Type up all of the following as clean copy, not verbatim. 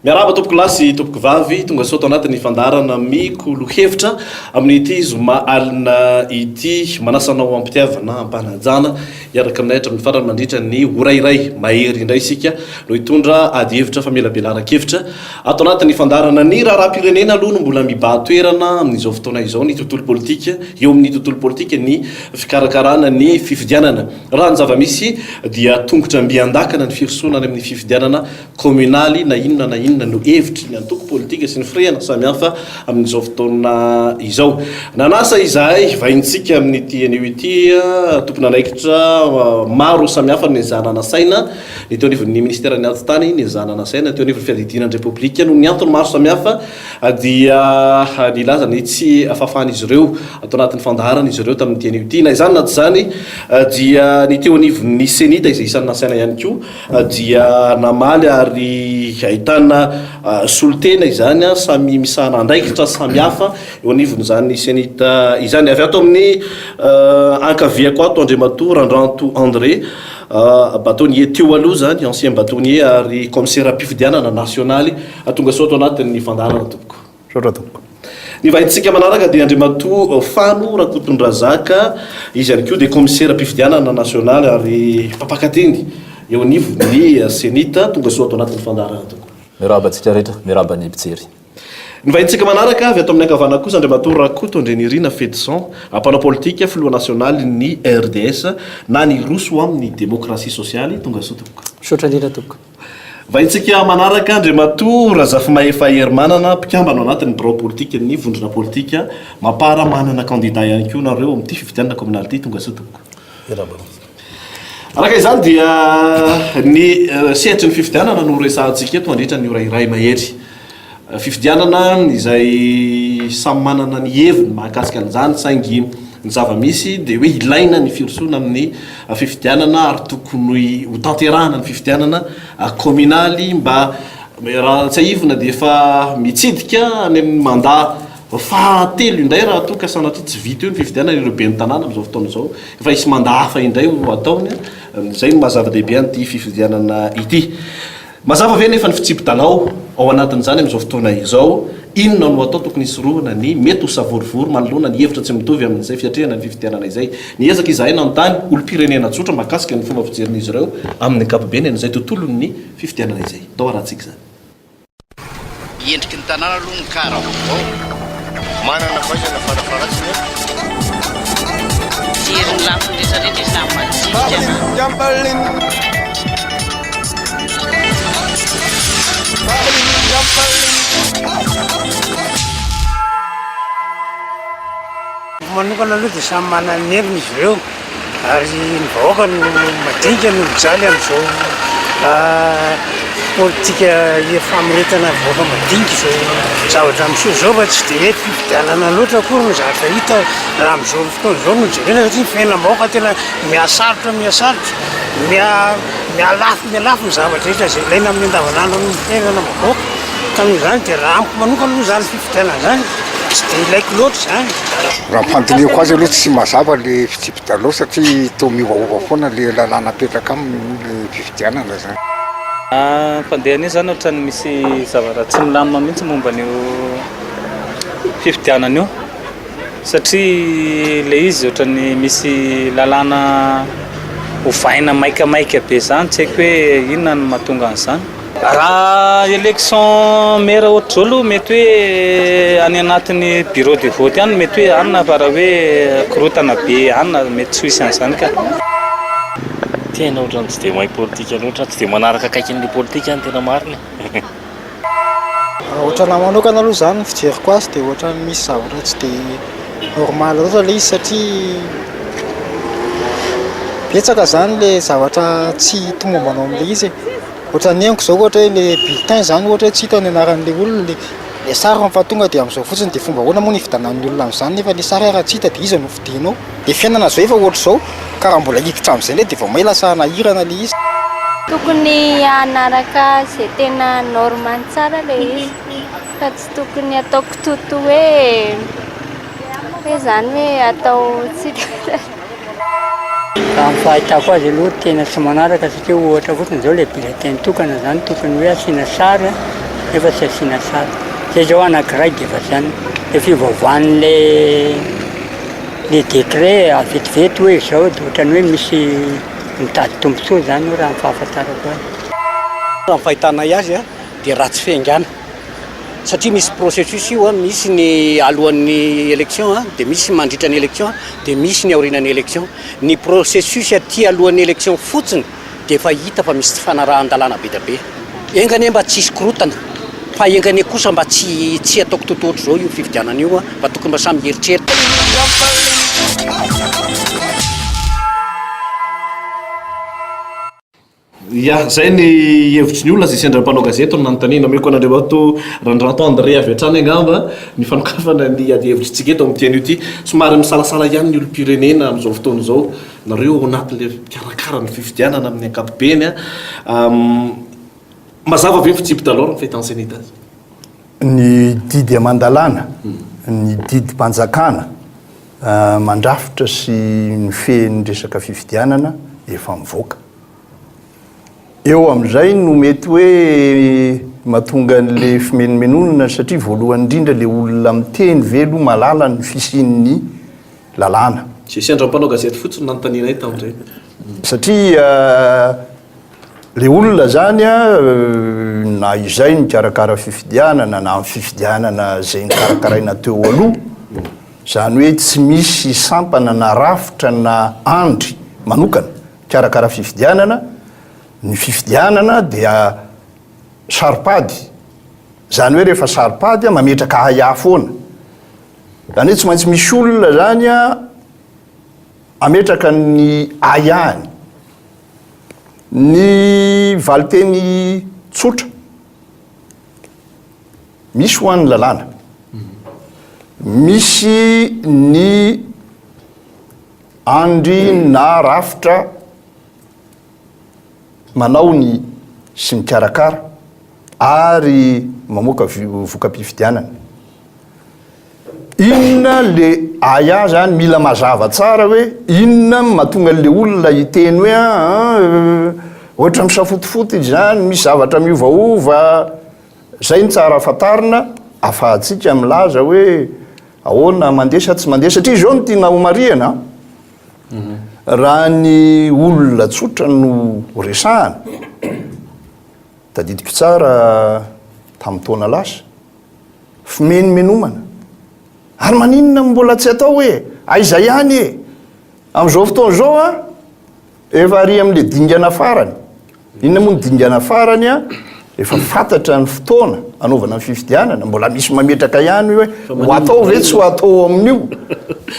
Miaraba tompoko lasy tompoko vavy tonga soa tao anatin'ny fandarana mikolo-hevitra amin'ity zoma alina ity manasanao ampitiavana ampanajana iaraka aminahitra amin'ny farany mandritra ny orairay mahery indray isika no hitondra ady hevitra famelabelara-kevitra atao anatin'ny fandarana ny raharam-pirenena aloha no mbola mibahatoerana amin'izao fotoana izao ny tontolo politika eo amin'ny tontolo politika ny fikarakarana ny fifidianana raha ny zava-misy dia tongotra mbiandakana ny firisonana amin'ny fifidianana kominaly na inona na inona no hevitry ny antoko politika sy ny firehana samihafa amin'izao fotoana izao nanasa izahay vaintsika amin'ity anio ity tompona anaikitra maro samihafa ny zananasaina ny teo anivon'ny ministera ny atitany ny zananasaina teo anivon'ny fiadidinan'ny repoblika no ny antony maro samihafa dia nilaza ny tsy afafan'izy ireo atao anatin'ny fandaharana izy ireo tamin'ity anio ity na izany na tsy zany dia ny teo anivon'ny senita izay isan'ny nasaina ihany koa dia namaly ary ahitana solotena izany samy misahana andraikitra samihafa eo anivony zany senita izany avy ato amin'ny ankavia koa ato Andriamatoa Randranto André bâtonnier teo aloha zany ancien bâtonnier ary commissaire am-pifidianana nasionaly tonga soa ato anatin'ny fandarana tompoko ny vahintsika manaraka dia Andriamatoa Fano Rakotondrazaka izy ihany koa dia commissaire am-pifidianana nasionaly ary mpapakateny eo anivony senita tonga soa ato anatin'ny fandarana tompoko. Miraba tsika rehetra, miraba ny mpijery. Ny vahintsika manaraka avy ato amin'ny ankavana kosa Andriamatoa Rakoto Ndrenirina Fedson ampanao politika filoha nasionaly ny RDS na ny roso amin'ny demokrasia sosialy tonga soa tompoko. Misaotra indrindra tompoko. Vahintsika manaraka Andriamatoa Razafimahefa Hermanana mpikambana ao anatin'ny birao politika ny vondrona politika mapara manana candidat ihany koa nareo amin'ity fifidianana communauté tonga soa tompoko. Miraba. Araka izany dia ny sehatry ny fifidianana no resahantsika eto mandritra ny orairay mahery fifidianana izay samy manana ny heviny mahakasika an'izany saingy ny zava-misy dia hoe ilaina ny firosoana amin'ny fifidianana ary tokony ho tanterahana ny fifidianana kominaly mba raha tsy ahivina dia efa mitsidika any amin'ny mandat fahatelo indray raha toa ka sanatria tsy vita eo ny fifidianana ireo be ny tanàna amin'izao fotoana izao efa isy mandat hafa indray ho ataony zay no mazava-dehibe an'ity fifidianana ity mazava ve nefa ny fitsipy-talao ao anatin'izany amin'izao fotoana izao inona no atao tokony hisorohana ny mety ho savorivory manoloana ny hevitra tsy mitovy amin'izay fiatrehana ny fifidianana izay niezaka izahay nanontany olo-pirenena tsotra mahakasika ny fomba fijerin'izy ireo amin'ny ankapobeny an'izay tontolon'ny fifidianana izay tao arahantsika zany endriky ny tanàna aloha ny kara avao manana vaizana farafaratsy jeriny lafiny rehetrarehetra izy matsika manokana aloha dia samy manana ny heviny izy ireo ary ny vahoaka no madinika no mijaly amin'izao politika famiretana vahoaka madinika izao zavatra amin'izao zao fa tsy dia hoe fifidianana loatra akory no zavatra hita raha amin'izao fotoana izao no jerena satria ny fiainam-bahoaka tena mihasarotra mialafo ny zavatra rehetra izay ilaina amin'ny andavanandro amin'ny fiainana vahoaka tamin'izany dia raha amiko manokana aloha zany fifidianana zany tsy dia ilaiko loatra zany raha mpandiniako azy aloha tsy mazava le fitsipy-talao satria toa miovaova foana le lalàna apetraka amin'ny fifidianana zany Pandehany zany ohatrany misy zavatra tsy milamina mihitsy momba an'io fifidianana io satria le izy ohatrany misy lalàna hovaina maikamaika be zany tsy haiko hoe inona no mahatonga an'izany raha élection maire ohatry zao aloha mety hoe any anatin'ny bureau de vote any mety hoe anina fa raha hoe korotana be anina mety tsy hisy an'izany ka tena ohatrany tsy dia mahay politika loatra tsy dia manaraka akaikin'le politika any tena marina ohatrana manokana aloha zany fijeriko azy dia ohatrany misy zavatra tsy dia normal loatra le izy satria betsaka zany le zavatra tsy tomombanao amin'le izy ohatrany henoko zao ohatra hoe le bulletin zany ohatra hoe tsy hita ny anaran'le olona le sary fa tonga dia amin'izao fotsiny dia fomba hoana moa ny fidanan'ny olona amin'izany nefa le sary raha tsy hita dia izy no fidinao dia fiainana zao efa ohatra zao ka raha mbola hiditra amin'izay le dia vao may lasa nahirana le izy tokony anaraka zay tena normany tsara le izy fa tsy tokony atao kitoto hoe zany hoe atao tsika raha ny fahitako azy aloha tena tsy manaraka satria ohatra fotsiny zao le bulletin tokana zany tokony hoe asiana sary efa tsy asiana sary zay zao anankiray dia efa zany efa ivaovan'le décret avetivety hoe zao dia ohatrany hoe misy mitady tombontsoa zany raha mifahafantarako azy. Raha fahitana azy a dia ratsy fiaingana satria misy processus io a misy ny alohan'ny élection a dia misy mandritra ny élection dia misy ny aorinan'ny élection ny processus aty alohan'ny élection fotsiny dia efa hita fa misy fanarahan-dalàna be da be engany mba tsisy korotana fa engany kosa mba tsy ataoko totoatra zao io fifidianana io a mba tokony mba samy heritreritra. Ya zay ny hevitry ny olona zay sendra mpanao gazety no nanontaniana meko an'Andriamato Randranto André avy hatrany angamba ny fanokafana ny hevitrytsika eto amin'ny tian'io ity somary misalasala ihany ny olom-pirenena amin'izao fotoana izao nareo anatin'le mikarakara ny fifidianana amin'ny ankapobeny a mazava ve fitsipy-talora ny fahitanseny azy ny didy amandalana ny didy mpanjakana mandrafitra sy mifehy ny resaka fifidianana efa mivoaka eo amin'izay no mety hoe mahatonga an'le fimenomenonana satria voalohany indrindra le olona miteny velo malala ny fisian'ny lalàna sy sendra mpanao gazety fotsiny nanontaniana tamin'izay satria le olona zany a na izay mikarakara fifidianana na fifidianana zay nikarakaraina teo aloha zany hoe tsy misy sampana na rafitra na andry manokana mikarakara fifidianana ny fifidianana dia saripady zany hoe rehefa saripady a mametraka ahia foana zany hoe tsy maintsy misy olona zany a ametraka ny ahihany ny valiteny tsotra misy ho an'ny lalàna misy ny andry na rafitra manao ny sy mikarakara ary mamoaka voka-pifidianana inona le aya zany mila mazava tsara hoe inona mahatonga le olona hiteny hoe ohatra misafotifoty zany misy zavatra miovaova zay ny tsara fatarina afahantsika milaza hoe ahoana mandesa tsy mandeha satria zao no tiana homariana raha ny olona tsotra no resahana tadidiko tsara tamin'ny taona lasa fimenomenomana ary maninona mbola tsy atao hoe aiza ihany e amin'izao fotoana zao a efa ary amin'le dingana farany inona moa ny dingana farany a efa fantatra ny fotoana anaovana ny fifidianana mbola misy mametraka ihany hoe ho atao ve tsy ho atao amin'io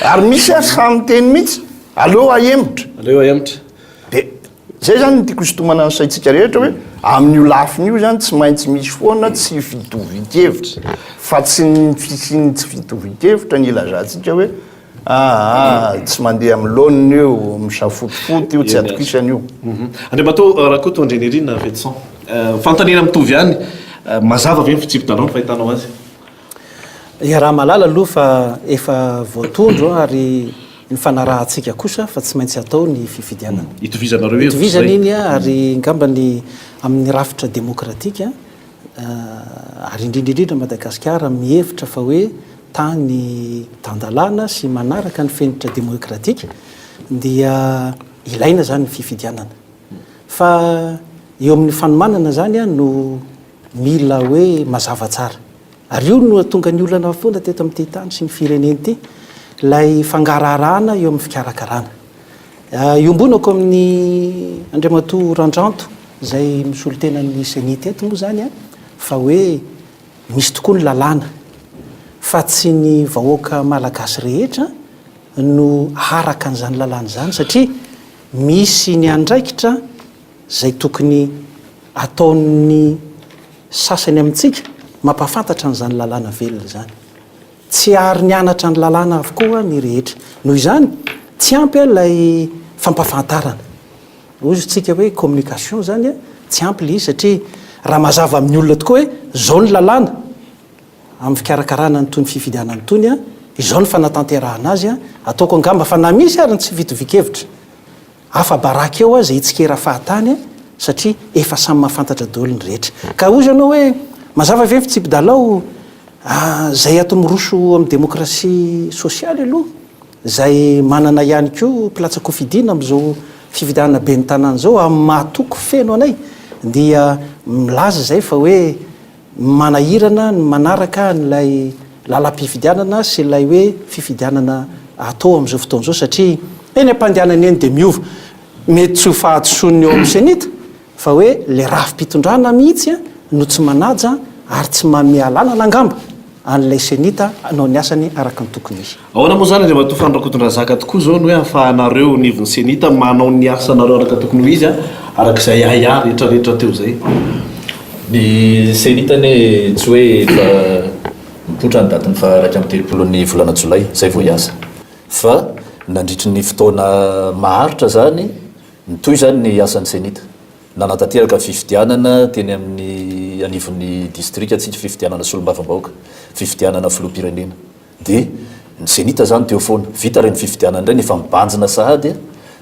ary misy ary samy teny mihitsy aleo ahemitra de zay zany tiako sitomana ny saitsika rehetra hoe amin'io lafin'io zany tsy maintsy misy foana tsy fitovikevitra fa tsy ny fisiny tsy fitovikevitra ny ilazantsika hoe tsy mandeha amin'ny laonina io misafotifoty io tsy atokisany io Andriamato raha koa tondreny irina Vedson fantanina mitovy ihany mazava ve ny fitsipy-talona fahitanao azy raha malala aloha fa efa voatondro ary ny fanarahantsika kosa fa tsy maintsy atao ny fifidianana itovizana iny ary ngambany amin'ny rafitra demokratika ary indrindrindrindra Madagasikara mihevitra fa hoe tany tandalana sy manaraka ny fenitra demokratika dia ilaina zany ny fifidianana fa eo amin'ny fanomanana zany no mila hoe mazava tsara ary io no tonga ny olana foana teto amin'ity tany sy ny fireneny ity lay fangararana eo amin'ny fikarakarana iombonako amin'ny Andriamato Randranto zay misolo tenany senity eto moa zany fa hoe misy tokoa ny lalàna fa tsy ny vahoaka malagasy rehetra no haraka an'izany lalàna zany satria misy ny andraikitra zay tokony ataon'ny sasany amintsika mampafantatra an'izany lalàna velona zany tsy ary ny anatra ny lalàna avokoa ny rehetra noho izany tsy ampy lay fampafantarana ozy tsika hoe communication zany tsy ampy le izy satria raha mazava amin'ny olona tokoa hoe zao ny lalàna amin'ny fikarakarana ny tony fifidianany tony izao ny fanatanterahana azy ataoko angamba fa na misy ary ny tsy vitovikevitra afa-baraka eo zay itsikera fahatany satria efa samy mahafantatra daholo ny rehetra ka ozy ianao hoe mazava ve fitsipidalao zay ato miroso amin'ny démocratie sociale aloha zay manana ihany ko pilatsako fidina am'izao fividianana be ny tanàna zao amin'ny mahatoko feno anay dia milaza zay fa hoe manahirana ny manaraka nylay lalam-pifidianana sy lay hoe fifidianana atao am'izao fotoana zao satria eny ampandehanany eny de miova mety tsy ho fahatsoany eo amin'ny senita fa hoe le rafi-pitondrana mihitsy no tsy manaja ary tsy mamialana nangamba an'lay senita anao ny asany araka ny tokony izy ahoana moa zany le matofandrakotondrazaka tokoa zao ny hoe ahafahanareo nivon'ny senita manao ny asanareo araka tokony ho izy arak'izay aya rehetrarehetra teo zay ny senitany tsy hoe fa mipotra ny datiny fa raika amin'ny telopolon'ny volana jolay zay vao hiasa fa nandritry ny fotoana maharitra zany nitoy zany ny asan'ny senita nanatateraka fifidianana teny amin'ny anivon'ny district atsika fifidianana solombavam-bahoaka fifidianana filoha-pirenena dia ny senita zany teo foana vita reny fifidianana indray nefa mibanjina sahady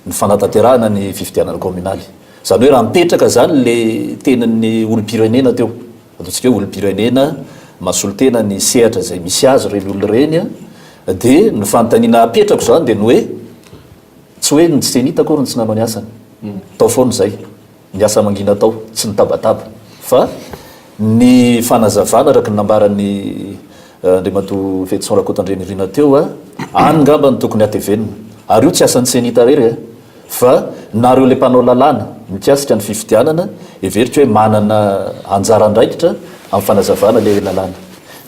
ny fanataterahana ny fifidianana communaly zany hoe raha mipetraka zany le tenan'ny olo-pirenena teo ataontsika hoe olo-pirenena masolotena ny sehatra zay misy azy reny olo reny dia ny fanontaniana apetrako zany dia ny hoe tsy hoe ny senita akory ny tsy nanao ny asany tao foana zay ny asa mangina tao tsy nitabataba fa ny fanazavana araka ny nambaran'ny andriamato Fetson Rakotandrenirina teo any ngamba ny tokony atevenina ary io tsy asan'ny senita rery fa nareo le mpanao lalàna mikasika ny fifidianana everitra hoe manana anjara andraikitra amin'ny fanazavana le lalàna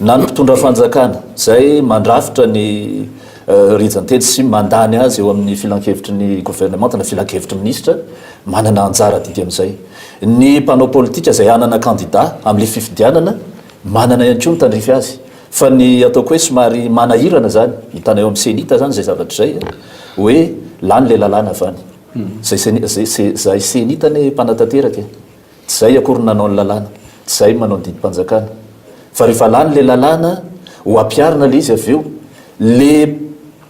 na ny mpitondra fanjakana zay mandrafitra ny rijanteny sy mandany azy eo amin'ny filan-kevitry ny gouvernement na filan-kevitry ministre manana anjara didy amin'izay ny mpanao politika zay anana candidat amin'le fifidianana manana ihany koa mitandrify azy fa ny ataoko hoe somary manahirana zany hitana eo amin'ny senita zany zay zavatra zay hoe lany le lalàna avany zay senita ny mpanatateraka tsy zay akory nanao ny lalàna tsy zay manao ny didi-panjakana fa rehefa lany le lalàna ho ampiarina le izy avy eo le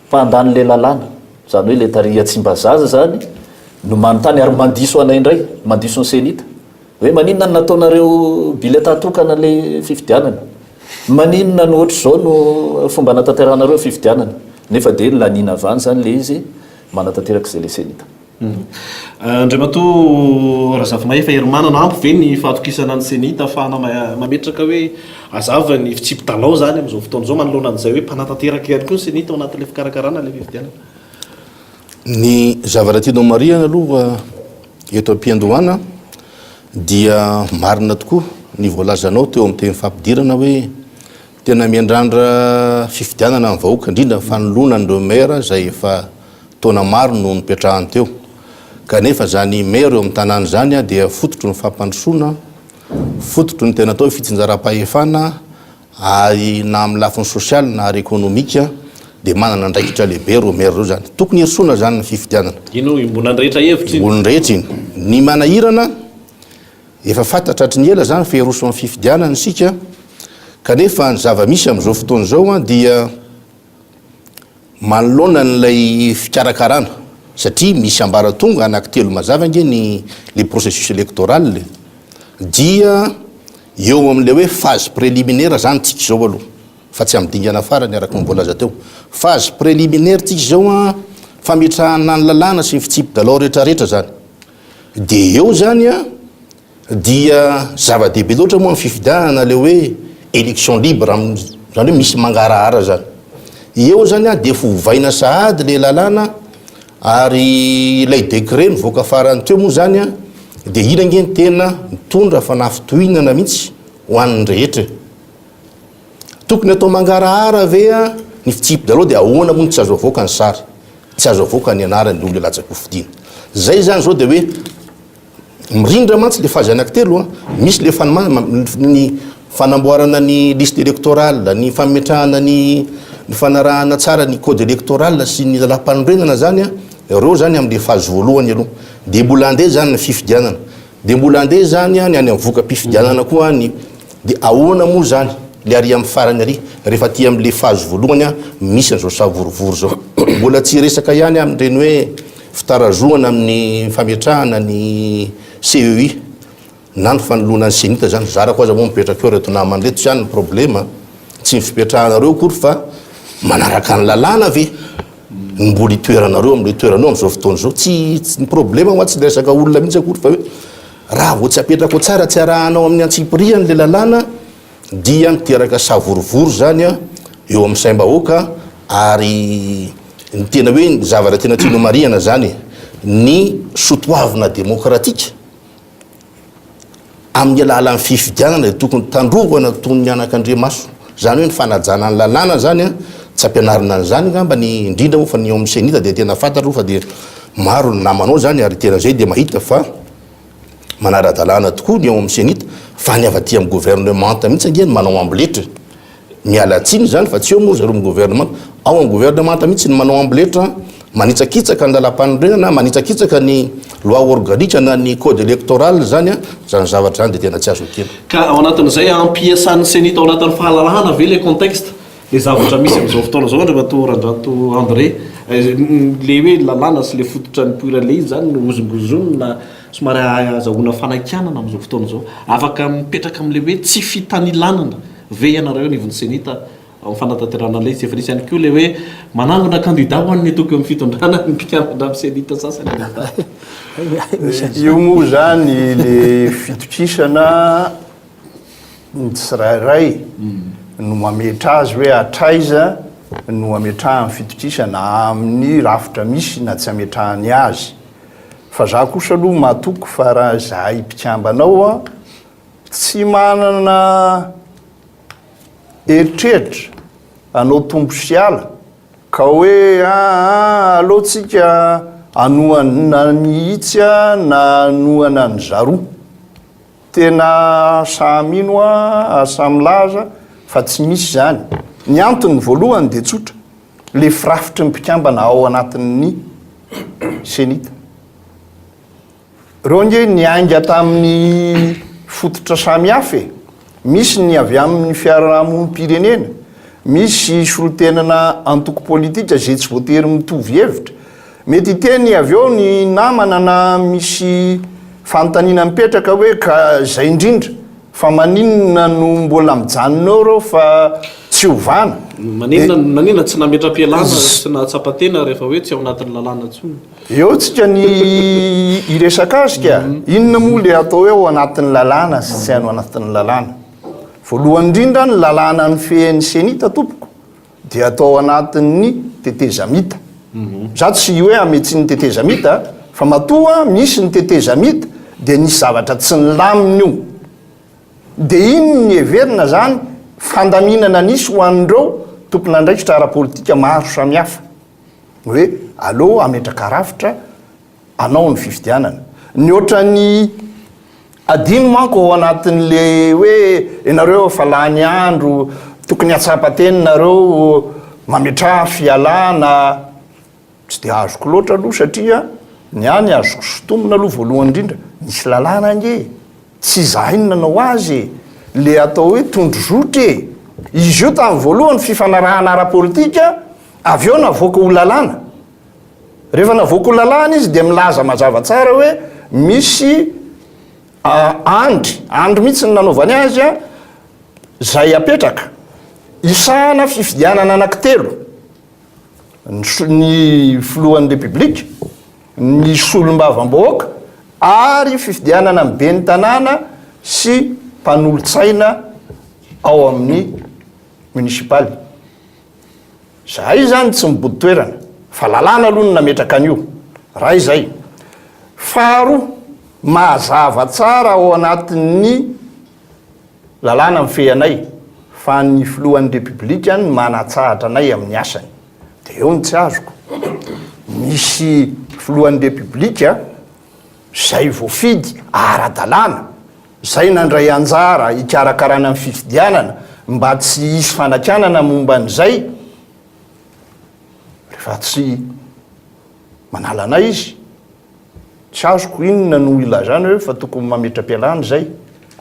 mpandany le lalàna zany hoe le taria tsimbazaza zany no manontany ary mandiso anay indray mandiso ny senita hoe maninona ny nataonareo bileta tokana le fifidianana maninona no ohatra zao no fomba natateranareo fifidianana nefa dia lanina avany zany le izy manatateraka zay le senita andriamato razafy mahefa herymanana ampy ve ny fahatokisana ny senita ahafahana mametraka hoe azava ny fitsipidalao zany am'izao fotoana zao manoloana an'izay hoe mpanatateraka ihany koa ny senita ao anatin'le fikarakarana le fifidianana ny zavaratinao mariana aloha eto am-piandohana dia marina tokoa ny voalazanao teo amin'ny teny fampidirana hoe tena miandrandra fifidianana amin'ny vahoaka indrindra fanoloana nireo maire zay efa taona maro no nipetrahany teo kanefa zany maire eo amin'ny tanàna zany dia fototro ny fampandrosoana fototro ny tena atao fitsinjaram-pahefana ary na amin'ny lafiny sosialy na ary ekonomika dia manana ndraikitra lehibe reo maire reo zany tokony hirsoana zany ny fifidianana ino mbola nyrehetra hevitra mbola nyrehetra iny ny manahirana efa fantatra hatry ny ela zany fehiroso amin'ny fifidianana isika kanefa ny zava-misy amin'izao fotoana zao dia manoloana n'lay fikarakarana satria misy ambaratonga anankitelo mazava nge ny le processus électoral dia eo amin'le hoe phase préliminaire zany tsika zao aloha fa tsy amidingana farany araka ny mbolaza teo phase préliminaire tsika zao fametrahana ny lalàna sy ny fitsipidalao rehetrarehetra zany dia eo zany dia zava-dehibe loatra moa amin'ny fifidianana le hoe élection libre zany hoe misy mangarahara zany eo zany dia fovaina sahady le lalàna ary ilay décret mivoaka farany teo moa zany dia inange ny tena mitondra fanafitohinana mihitsy ho an'ny rehetra tokony atao mangarahara vea ny fitsipidalao dia ahoana moa tsy azo avoaka ny sary tsy azo avoaka ny anarany olo latsaka hofidiana zay zany zao dia hoe mirindra mantsy le fazy anankitelo misy le ny fanamboarana ny liste électorale ny fametrahana ny fanarahana tsara ny code électoral sy ny lalam-panorenana zany ireo zany amin'le fazy voalohany aloha dia mbola andeha zany ny fifidianana dia mbola andeha zany ny any amivoka mpifidianana koa dia ahoana moa zany le ary amin'ny farany ary rehefa ty amin'le fazy voalohany misy an'izao savorovory zao mbola tsy resaka ihany amin'ireny hoe fitarazoana amin'ny fametrahana ny CEI na ny fanoloana ny senita zany zarako aza moa mipetraka eo reto namandreto zany ny problema tsy mifipetrahanareo kory fa manaraka ny lalàna ve mbola itoeranareo am'le toeranao am'izao fotoana zao tsy ny problema moa tsy resaka olona mihitsy akory fa hoe raha vo tsy apetraka o tsara tsy arahanao amin'ny antsipiriany le lalàna dia miteraka savorovory zany a eo amin'ny saim-bahoaka ary ny tena hoe ny zavatra tena tiano mariana zany ny sotoavina demokratika amin'ny alalan'ny fifidianana de tokony tandrovana tony ny anak'Andriamaso zany hoe ny fanajana ny lalàna zany a tsy ampianarina an'izany ngamba ny indrindra moa fa ny eo amin'ny senita de tena fantatra fa de maro ny namanao zany ary tena zay de mahita fa manara-dalàna tokoa ny eo amin'ny senita fa ny avaty amin'ny gouvernemanta mihitsy angeny manao amboletra mialatsiny zany fa tsy eo moa zareo amin'ny gouvernemanta ao amin'ny gouvernemanta mihitsy ny manao amboletra manitsakitsaka ny lalam-panorenana manitsakitsaka ny loi organique na ny code électoral zany a zany zavatra zany de tena tsy azo kely ka ao anatin'izay ampiasan'ny senita ao anatin'ny fahalalahana ve le contexte le zavatra misy am'izao fotoana zao andriamato randrato André le hoe lalàna sy le fototra ny poira le izy zany no ozongozonina somary azahoana fanakianana am'izao fotoana zao afaka mipetraka am'le hoe tsy fitanilanana ve ianareo nivon'ny senita amin'ny fanatanterana le izy efa nisy ihany koa le hoe manangona candidat ho an'ny toky amin'ny fitondrana ny mpianatra amin'ny senita sasany io moa zany le fitokisana ny tsirairay no mametra azy hoe atraiza no ametrahany fitokisana amin'ny rafitra misy na tsy ametrahany azy fa za kosa aloha mahatoky fa raha za mpikambanao a tsy manana eritreritra anao tombo siala ka hoe alohatsika anoana mihitsya na anoana ny zaroa tena samino a samylaza fa tsy misy zany ny antony voalohany de tsotra le firafitry ny mpikambana ao anatin'ny senita reo nge niainga tamin'ny fototra samihafa misy ny avy amin'ny fiarahamonim-pirenena misy solotenana antoko politika zay tsy voatery mitovy hevitra mety teny avy eo ny namana na misy fanontaniana mipetraka hoe ka zay indrindra fa maninona no mbola mijanonao reo fa tsy ovana maninona tsy nametra-pialana sy natsapatena rehefa hoe tsy ao anatin'ny lalàna tsony eo tsika ny iresaka azy ka inona moa le atao hoe ao anatin'ny lalàna sy tsy ano anatin'ny lalàna voalohany indrindra ny lalàna ny fehan'ny senita tompoko dia atao anatin'ny tetezamita za tsy hoe ametsy ny tetezamita fa matoa misy ny tetezamita de nisy zavatra tsy nylaminy io de iny ny everina zany fandaminana nisy ho an'ireo tompon'andraikitra ara-politika maro samihafa hoe aleo ametraka rafitra anao ny fifidianana ny ohatrany adino manko ao anatin'le hoe ianareo fa lany andro tokony atsapateninareo mametraha fialana tsy de azoko loatra aloha satria ny any azoko sotomona aloha voalohany indrindra misy lalàna nge tsy zahinona nanao azy le atao hoe tondro zotre izy io tamin'ny voalohany fifanarahana ara-politika avy eo navoaka ho lalàna rehefa navoaka ho lalàna izy de milaza mazava tsara hoe misy andry mihitsy ny nanaovany azy a zay apetraka isahana fifidianana anankitelo ny filohan'ny republika ny solombavam-bahoaka ary fifidianana mibe ny tanàna sy mpanolotsaina ao amin'ny munisipaly zay zany tsy mibody toerana fa lalàna aloha ny nametraka an'io raha izay faharoa mazava tsara ao anatin'ny lalàna mifehanay fa ny filohan'ny republika ny manatsahatra anay amin'ny asany de eo ny tsy azoko misy filohan'ny republika zay voafidy ara-dalàna zay nandray anjara ikarakarana amin'ny fifidianana mba tsy hisy fanakanana momba n'izay rehefa tsy manala anay izy tsy azoko inona no ilazany hoe fa tokony mametra-pialana zay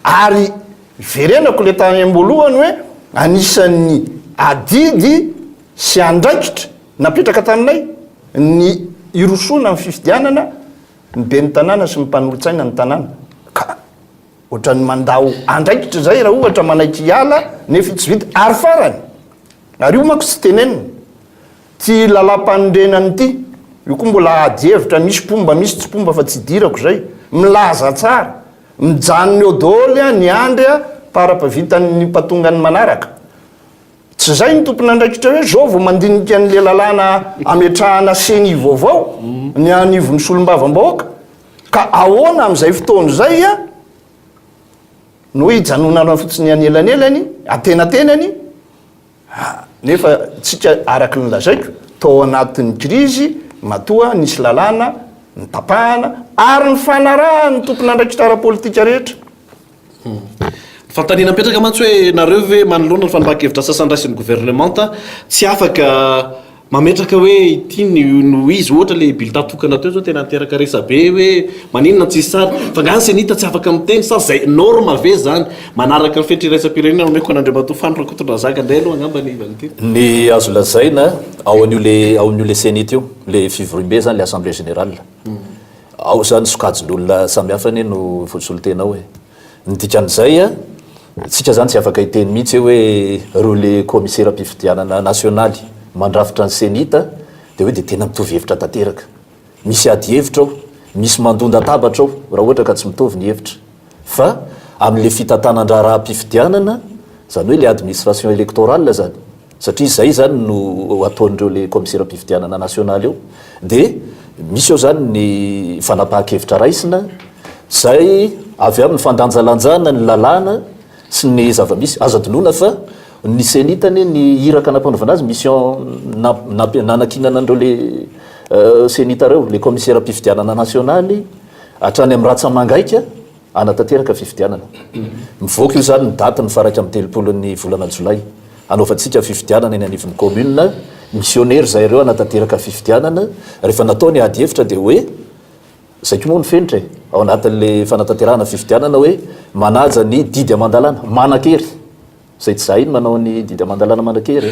ary verenako le tany amboalohany hoe anisan'ny adidy sy andraikitra napetraka taminay ny irosoana amin'ny fifidianana ny be ny tanàna sy ny mpanolotsaina ny tanàna ka ohatrany mandao andraikitra zay raha ohatra manaiky hiala nefa tsy vita ary farany ary io mako tsy tenenina ty lalam-panondrenany ty io koa mbola adievitra misy pomba misy tsy pomba fa tsy dirako zay milaza tsara mijanony eo dôly a ny andry a para-pavitan'ny mpatongany manaraka tsy zay ny tompony andraikitra hoe zao vao mandinika n'le lalàna ametrahana seny vaovao ny anivon'ny solombavam-bahoaka ka ahoana amin'izay fotoana zay a no hijanonana fotsiny anelanelany atenatenany nefa tsika araky ny lazaiko tao anatin'ny krizy matoa nisy lalàna ny tapahana ary ny fanarahany tompony andraikitra ara-politika rehetra fantanina mipetraka mantsy hoe nareo ve manoloana ny fanapaha-kevitra sasandraisin'ny gouvernementa tsy afaka mametraka hoe ity no izy ohatra le bulletin tokana teo zao tena niteraka resabe hoe maninona tsisy sara fa ngany senita tsy afaka miteny sa zay norma ve zany manaraka ny fetriraisam-pirenena nomeko an'Andriamatoa Fanorakotondra Zaka indray aloha angamba ny ivan'ity ny azo lazaina ao an'io le senita io le fivoriam-be zany le assemblée générale ao zany sokajin'olona samihafa ane no voasolotena hoe nidikan'izay a tsika zany tsy afaka hiteny mihitsy hoe reo le commissaire am-pifidianana nationaly mandrafitra ny senita de hoe de tena mitovy hevitra tanteraka misy ady hevitra ao misy mandonda tabatra ao raha ohatra ka tsy mitovy ny hevitra fa amin'le fitantanan-draharaha-pifidianana zany hoe le administration électorale zany satria zay zany no ataon'ireo le commissaire am-pifidianana nationaly eo de misy eo zany ny fanapahan-kevitra raisina zay avy amin'ny fandanjalanjana ny lalàna sy ny zava-misy azo adinoina fa ny senitany ny iraka nampanaovana azy mission nanakinana andreo le senita reo le commissaire am-pifidianana nationaly hatrany amin'ny ratsamangaika anatanteraka fifidianana mivoaka io zany ny daty ny faraka amin'ny telopolon'ny volana jolay anaovantsika fifidianana eny anivon'ny commune missionnaire zay reo anatanteraka fifidianana rehefa natao ny ady hevitra de hoe zay ko moa ny fenitra ao anatin'le fanatanterahana fifidianana hoe manaja ny didy amandalana manan-kery zay tsy za iny manao ny didy amandalana manan-kery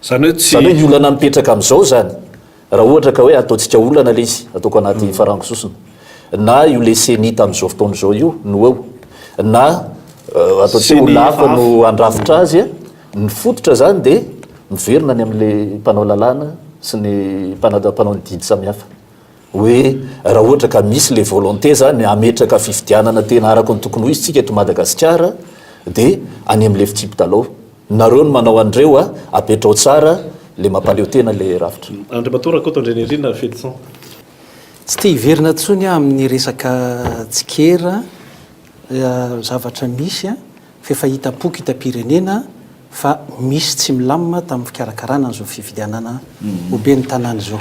zany hoe ny olana mipetraka amin'izao zany raha ohatra ka hoe ataontsika olana le izy ataoko anaty farango sosina na io le senita amin'izao fotoana zao io no eo na ataontsika olona hafa no andrafitra azy a ny fototra zany de miverina ny amin'le mpanao lalàna sy ny mpanao ny didy samihafa hoe raha ohatra ka misy le volonté zany ametraka fifidianana tena araka ny tokony ho izy tsika eto Madagasikara de any amin'le fitsipy-talao nareo no manao andreo a apetrao tsara le mampaleo tena le rafitra Andriamatoa Rakotondrenirina Fedson tsy tia hiverina tsony amin'ny resaka tsikera zavatra misy a fefa hitapoky hitam-pirenena fa misy tsy milamina tamin'ny fikarakarana n'izao fifidianana obe ny tanàna zao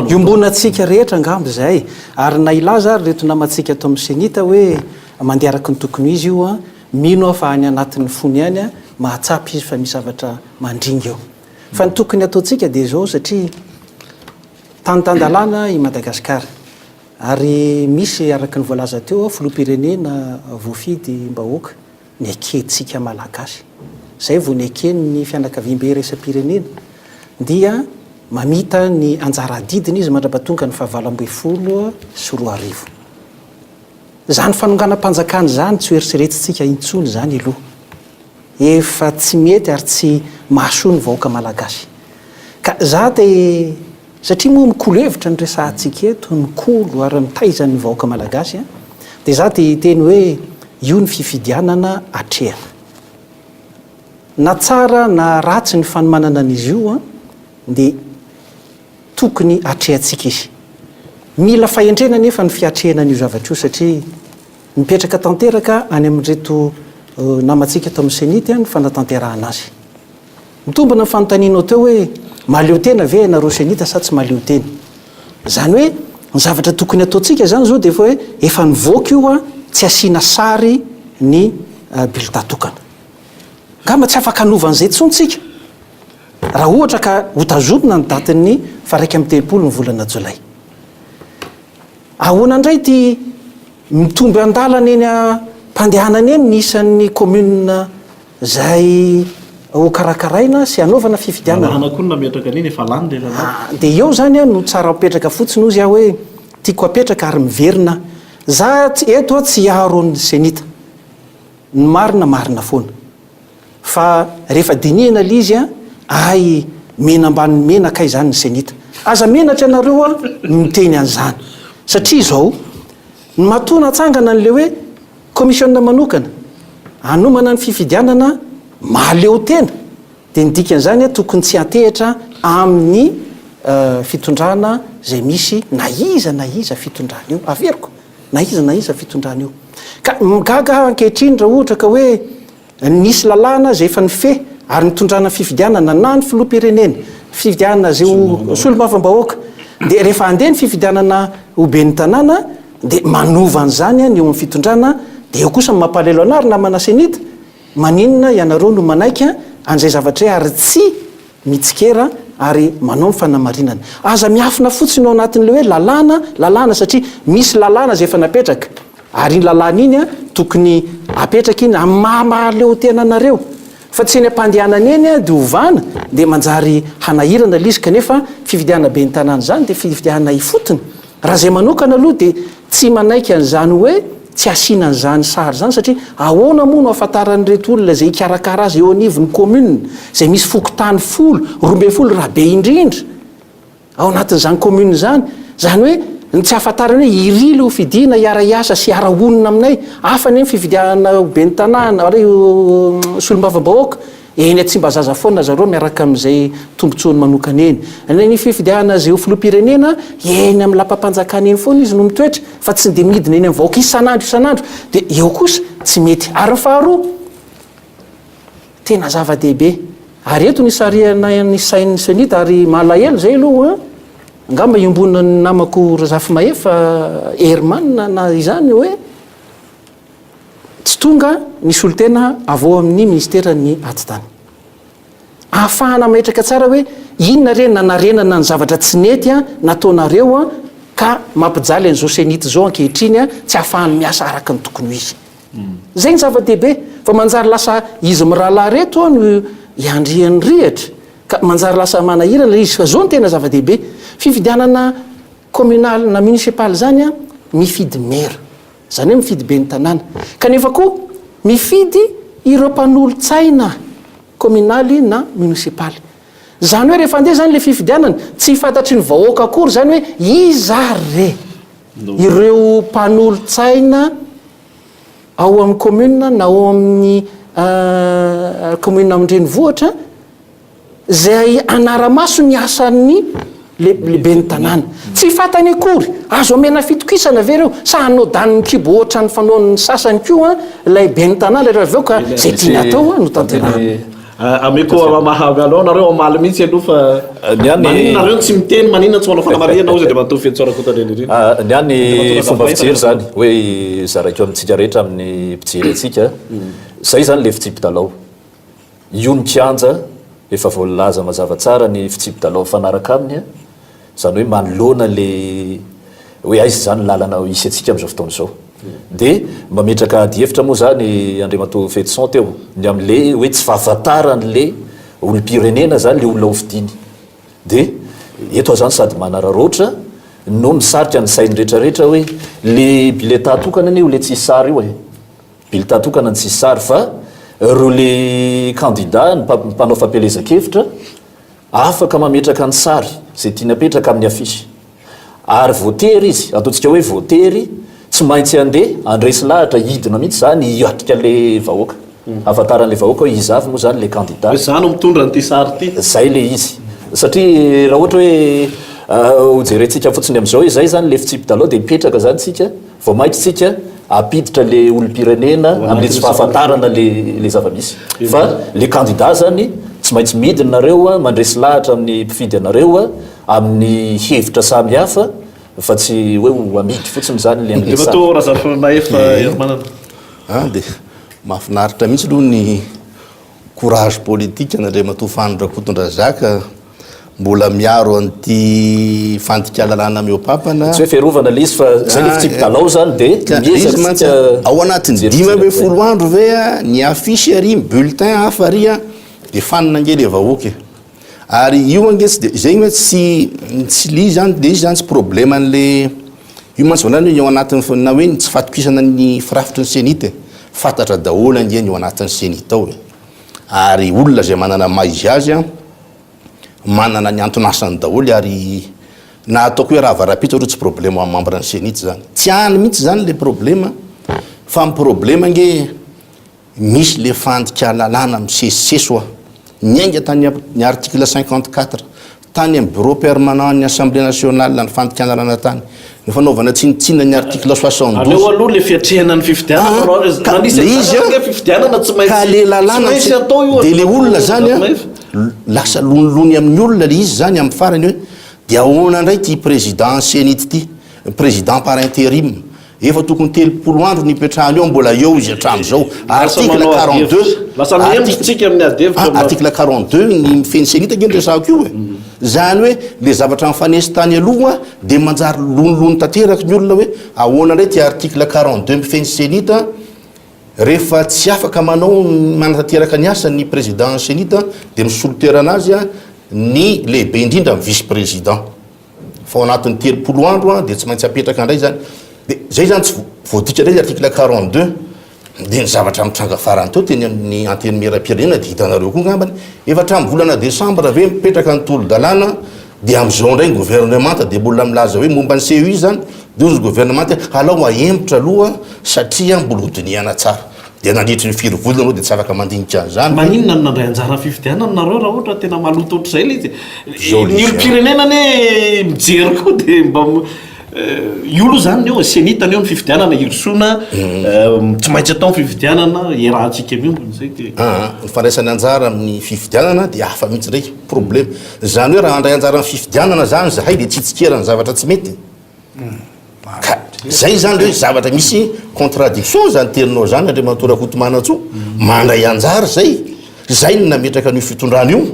iombona atsika rehetra angambo zay ary na ilaza ary reto namatsika atao amin'ny senita hoe mandeha araky ny tokony izy io a mino aho fa any anatin'ny fony any a mahatsapy izy fa misy zavatra mandringa eo fa ny tokony ataontsika dia zao satria tany-tandalàna i Madagasikara ary misy araky ny voalaza teo filoham-pirenena voafidy mbahoaka ny akentsika malagasy zay vao ny ekeny ny fianakaviam-be resam-pirenena dia mamita ny anjara didiny izy mandrapatonga ny faha-20 sy 20. Zany fanonganam-panjakany zany tsy hoeritseretitsika intsony zany aloha efa tsy mety ary tsy mahasoa ny vahoaka malagasy ka za de satria moa mikolo-hevitra ny resahantsika eto mikolo ary mitaizan'ny vahoaka malagasy a de za de teny hoe io ny fifidianana atrehana na tsara na ratsy ny fanomanana an'izy io a de tokony atrehantsika izy mila fahendrena nefa ny fiatrehana n'io zavatra io satria mipetraka tanteraka any amin'reto namatsika atao amin'ny senita ny fanatanterahana azy mitombona ny fanontanianao teo hoe maleo tena ve nareo senita sa tsy maleo tena zany hoe ny zavatra tokony ataontsika zany zao de efa hoe efa nivoaka io a tsy asiana sary ny bulletin tokana ngamba tsy afaka anovan'izay tsontsika raha ohatra ka hotazomina ny datin'ny faraiky amin'ny telopolo ny volana jolay ahoana indray ty mitomby andalana eny mpandehanana eny ny isan'ny commune zay ho karakaraina sy anaovana fifidianana de eo zany a no tsara mipetraka fotsiny ozy aho hoe tiako apetraka ary miverina za eto a tsy aharo ny senita ny marina foana fa rehefa dinihana l izy a ay mena ambany menaka izany ny senita aza menatra ianareo a miteny an'izany satria izao ny matona atsangana n'le hoe komisiona manokana anomana ny fifidianana maleo tena dia nidikan'izany a tokony tsy atehitra amin'ny fitondrana zay misy na iza fitondrana io averiko na iza fitondrana io ka migaga ankehitriny raha ohatra ka hoe nisy lalàna zay efa nife ary nitondrana fifidianana na ny filoha-pireneny fifidianana zay solomavambahoaka dia rehefa andeha ny fifidianana hoben'ny tanàna dia manovan'izany a ny eo amin'ny fitondrana dia eo kosa mampalelo anary namana senita maninona ianareo no manaika an'izay zavatra hoe ary tsy mitsikera ary manao ny fanamarinana aza miafina fotsiny ao anatin'le hoe lalàna satria misy lalàna zay efa napetraka ary iny lalàna iny a tokony apetraka iny amin'ny mahamaleo tena anareo fa tsy eny ampandehanana eny a dia ovana dia manjary hanahirana l izy kanefa fifidiana be ny tanàna zany dia fifidiana ifotony raha zay manokana aloha dia tsy manaika an'izany hoe tsy asianan'izany sary zany satria ahoana moa no afantaran'reto olona zay ikarakara azy eo anivon'ny commune zay misy fokotany 12 raha be indrindra ao anatin'izany commune zany hoe tsy afantarany hoe iry le hofidiana iara-iasa sy ara-onina aminay afa ny fifidiana be ny tanàna re solombavam-bahoaka eny tsy mba zaza foana zareo miaraka amin'izay tombontsoany manokana eny ny fifidiana zay ho filoha-pirenena eny amin'ny lapampanjakana eny foana izy no mitoetra fa tsy de midina eny amin'ny vahoaka isanandro dia eo kosa tsy mety ary ny faharoa tena zava-dehibe ary eto ny sariana ny sain'ny senita ary malahelo zay aloha angamba iombonina ny namako razafy mahefa herman na izany hoe tsy tonga nisy olo tena avao amin'ny ministera ny atitany ahafahana mahitraka tsara hoe inona reny nanarenana ny zavatra tsy nety a nataonareo a ka mampijaly an'izao senita zao ankehitriny a tsy ahafahany miasa araka ny tokony ho izy zay ny zava-dehibe fa manjary lasa izy mirahalahy reto no iandrian'ny rihatra ka manjary lasa manahirana izy fa zao ny tena zava-dehibe fifidianana communal na municipal zany a mifidy mera zany hoe mifidy be ny tanàna kanefa koa mifidy ireo mpanolo-tsaina communaly na municipaly zany hoe rehefa andeha zany le fifidianana tsy fantatry ny vahoaka akory zany hoe izare ireo mpanolo-tsaina ao amin'ny commune na ao amin'ny commune amindreny vohatra zay anara-maso ny asan'ny lehibe ny tanàna tsy fantany akory azo amena fitokisana avereo sa hanao daniny kibo ohatra ny fanaon'ny sasany koa lay be ny tanàna reo aveo ka zay tiany atao no tanterana ameko mahagalao nareo amaly mihitsy aloha fa maninonareo tsy miteny maninona tsy manao fanamariana ao zay dia mantovy fiantsorakotany ny any fomba fijery zany hoe zaraiko amintsika rehetra amin'ny mpijery atsika zay zany le fitsipy-dalao io ny kianja efa voalaza mazava tsara ny fitsipy-dalao fanaraka aminy a zany hoe manoloana le hoe aizy zany lalana isy atsika amin'izao fotoana izao dia mametraka adihevitra moa zany Andriamatoa Fedson teo ny amin'le hoe tsy fahafantaran'le olom-pirenena zany le olona hofidiny dia eto zany sady manararoatra no misarika ny sainy rehetrarehetra hoe le bileta tokana ny ho le tsisy sary io e bileta tokana ny tsisy sary fa reo le candidat ny mpanao fampelezan-kevitra afaka mametraka ny sary zay tiany apetraka amin'ny afisy ary voatery izy ataontsika hoe voatery tsy maintsy andeha andresy lahatra hidina mihitsy zany hiatrika le vahoaka afantaran'le vahoaka hoe izy avy moa zany le candidat zany mitondra nyty sary ty zay le izy satria raha ohatra hoe hojerentsika fotsiny amin'izao hoe zay zany le fitsipy-dalao dia mipetraka zany tsika vao maitry tsika apiditra le olom-pirenena amin'le tsy fahafantarana le zava-misy fa le candidat zany tsy maintsy midina nareo mandresy lahatra amin'ny mpifidy anareo amin'ny hevitra samy hafa fa tsy hoe ho amidy fotsiny zany le dia mahafinaritra mihitsy aloha ny courage politique n'Andriamatoa Fanondrakotondrazaka mbola miaro an'ity fandikan-lalàna mihoapapana tsy hoe fiarovana le izy fa zay le fitsipy-dalao zany dia ao anatiny 12 andro ve ny afisy ary bulletin hafa ary dia fanina ange le vahoaka ary io angesy dia zay hoe tsy li zany dia izy zany tsy problème an'le io mantsy vanany hoe eo anatiny na hoe tsy fatokisana ny firafitry ny senita fantatra daholo angeny eo anatin'ny senita ao e ary olona zay manana maizy azy a manana ny antonasany daholo ary na ataoko hoe raha varapitra ohatry tsy problème amin'ny membre ny senita zany tiany mihitsy zany le problème fa my problème nge misy le fandika lalàna misesiseso a miainga tany ny article 54 tany amin'ny bureau permanent ny assemblée nationale ny fandikana lalàna tany ny fanaovana tsinitsina ny article 72 aleo aloha le fiatrehana ny fifidianana tsy maintsy ka le lalàna de le olona zany a lasa lonilony amin'ny olona le izy zany amin'ny farany hoe dia ahoana indray ty président senita ty président par intérim efa tokony 30 andro nipetrahany eo mbola eo izy hatramin'izao article 42 article 42 ny mifeny senita nge resako io e zany hoe le zavatra mifanesy tany aloha de manjary lonilony tanteraky ny olona hoe ahoana indray ty article 42 mifeny senita rehefa tsy afaka manao manatanteraka ny asa ny président senita de misoloteranazy a ny lehibe indrindra vice président fa ao anatin'ny 30 andro de tsy maintsy apetraka andray zany de zay zany tsy voadika ndray article 42 de ny zavatra mitranga farany teo teny amin'ny anteny mera-pirenena de hitanareo koa ngambany efatra amin'ny volana décembre ve mipetraka ny tolo-dalàna de am'izao indray ny gouvernemanta de mbola milaza hoe momba ny CEI zany de ozy gouvernemanta alao ahempotra aloha satria mbola hodiniana tsara de nandritry ny firy volana anao de tsy afaka mandinika zany maninona nandray anjara fifidianana nareo raha ohatra tena maloto ohatr'izay le izy ny olo-pirenena ne mijery koa de mba iolo zany eo senitany eo ny fifidianana irsona tsy maintsy atao ny fifidianana erahantsika miombony zay de ny fandraisany anjara amin'ny fifidianana de hafa mihitsy ndray problème zany hoe raha andray anjara amin'ny fifidianana zany zahay de tsitsikerany zavatra tsy mety zay zany le hoe zavatra misy contradiction zany terinao zany andriamantora kotomanatso mandray anjara zay ny nametraka an'io fitondrana io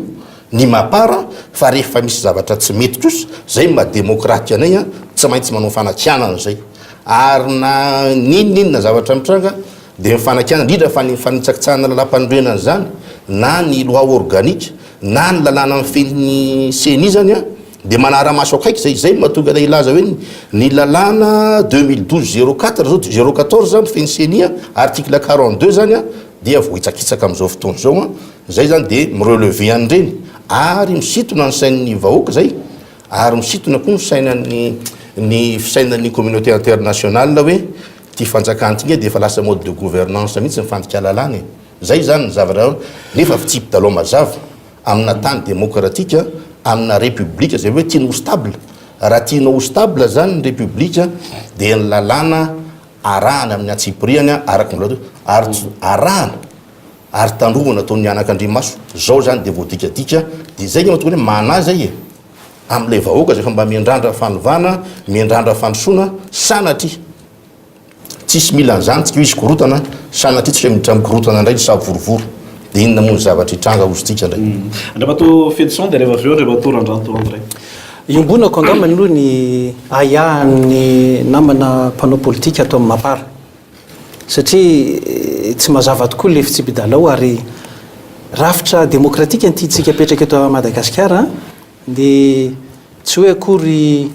ny mapara fa rehefa misy zavatra tsy mety kosa zay madémocratie anay a tsy maintsy manao fanakianana zay ary na ninninona zavatra mitranga de mifanakiana indrindra fa ny fanitsakitsahana lalam-panondrenana zany na ny loi organique na ny lalàna mifeny CEI zany a de manara-maso akaiky zay mahatonga ana ilaza hoe ny lalàna 2012 04 zao 014 zany feny CEI a article 42 zany a dia vohitsakitsaka am'izao fotoana zao a zay zany de mirelevé an'ireny ary misitona ny sain'ny vahoaka zay ary misitona koa ny sainany fisainan'ny communauté internationale hoe ty fanjakanty de efa lasa mode de gouvernance mihitsy mifandika lalàna zay zany ny zavatra nefa fitsipy daloha mazava amina tany démocratique amina république zay hoe tianao stable raha tianao stable zany ny république de ny lalàna arahana amin'ny atsipriany araky mbola ary arahana ary tandrovana ataony anak'andriamaso zao zany de voadikadika de zay ny mahatonga hoe mana zay e am'lay vahoaka zay fa mba miandrandra fanovana miandrandra fandrosoana sanatry tsisy mila an'izany tsika izy korotana sanatry tsy miditra mikorotana indray ny savorovoro de inona moa ny zavatra hitranga ozytika ndray andriamato Fedson de rehefa avy eo andriamato Randranto André iombonako angambany aloha ny ayahan'ny namana mpanao politika atao amin'ny mapara satria tsy mazava tokoa le fitsipidalao ary rafitra démocratique antytsika apetraka eto a Madagasikara de tsy hoe akory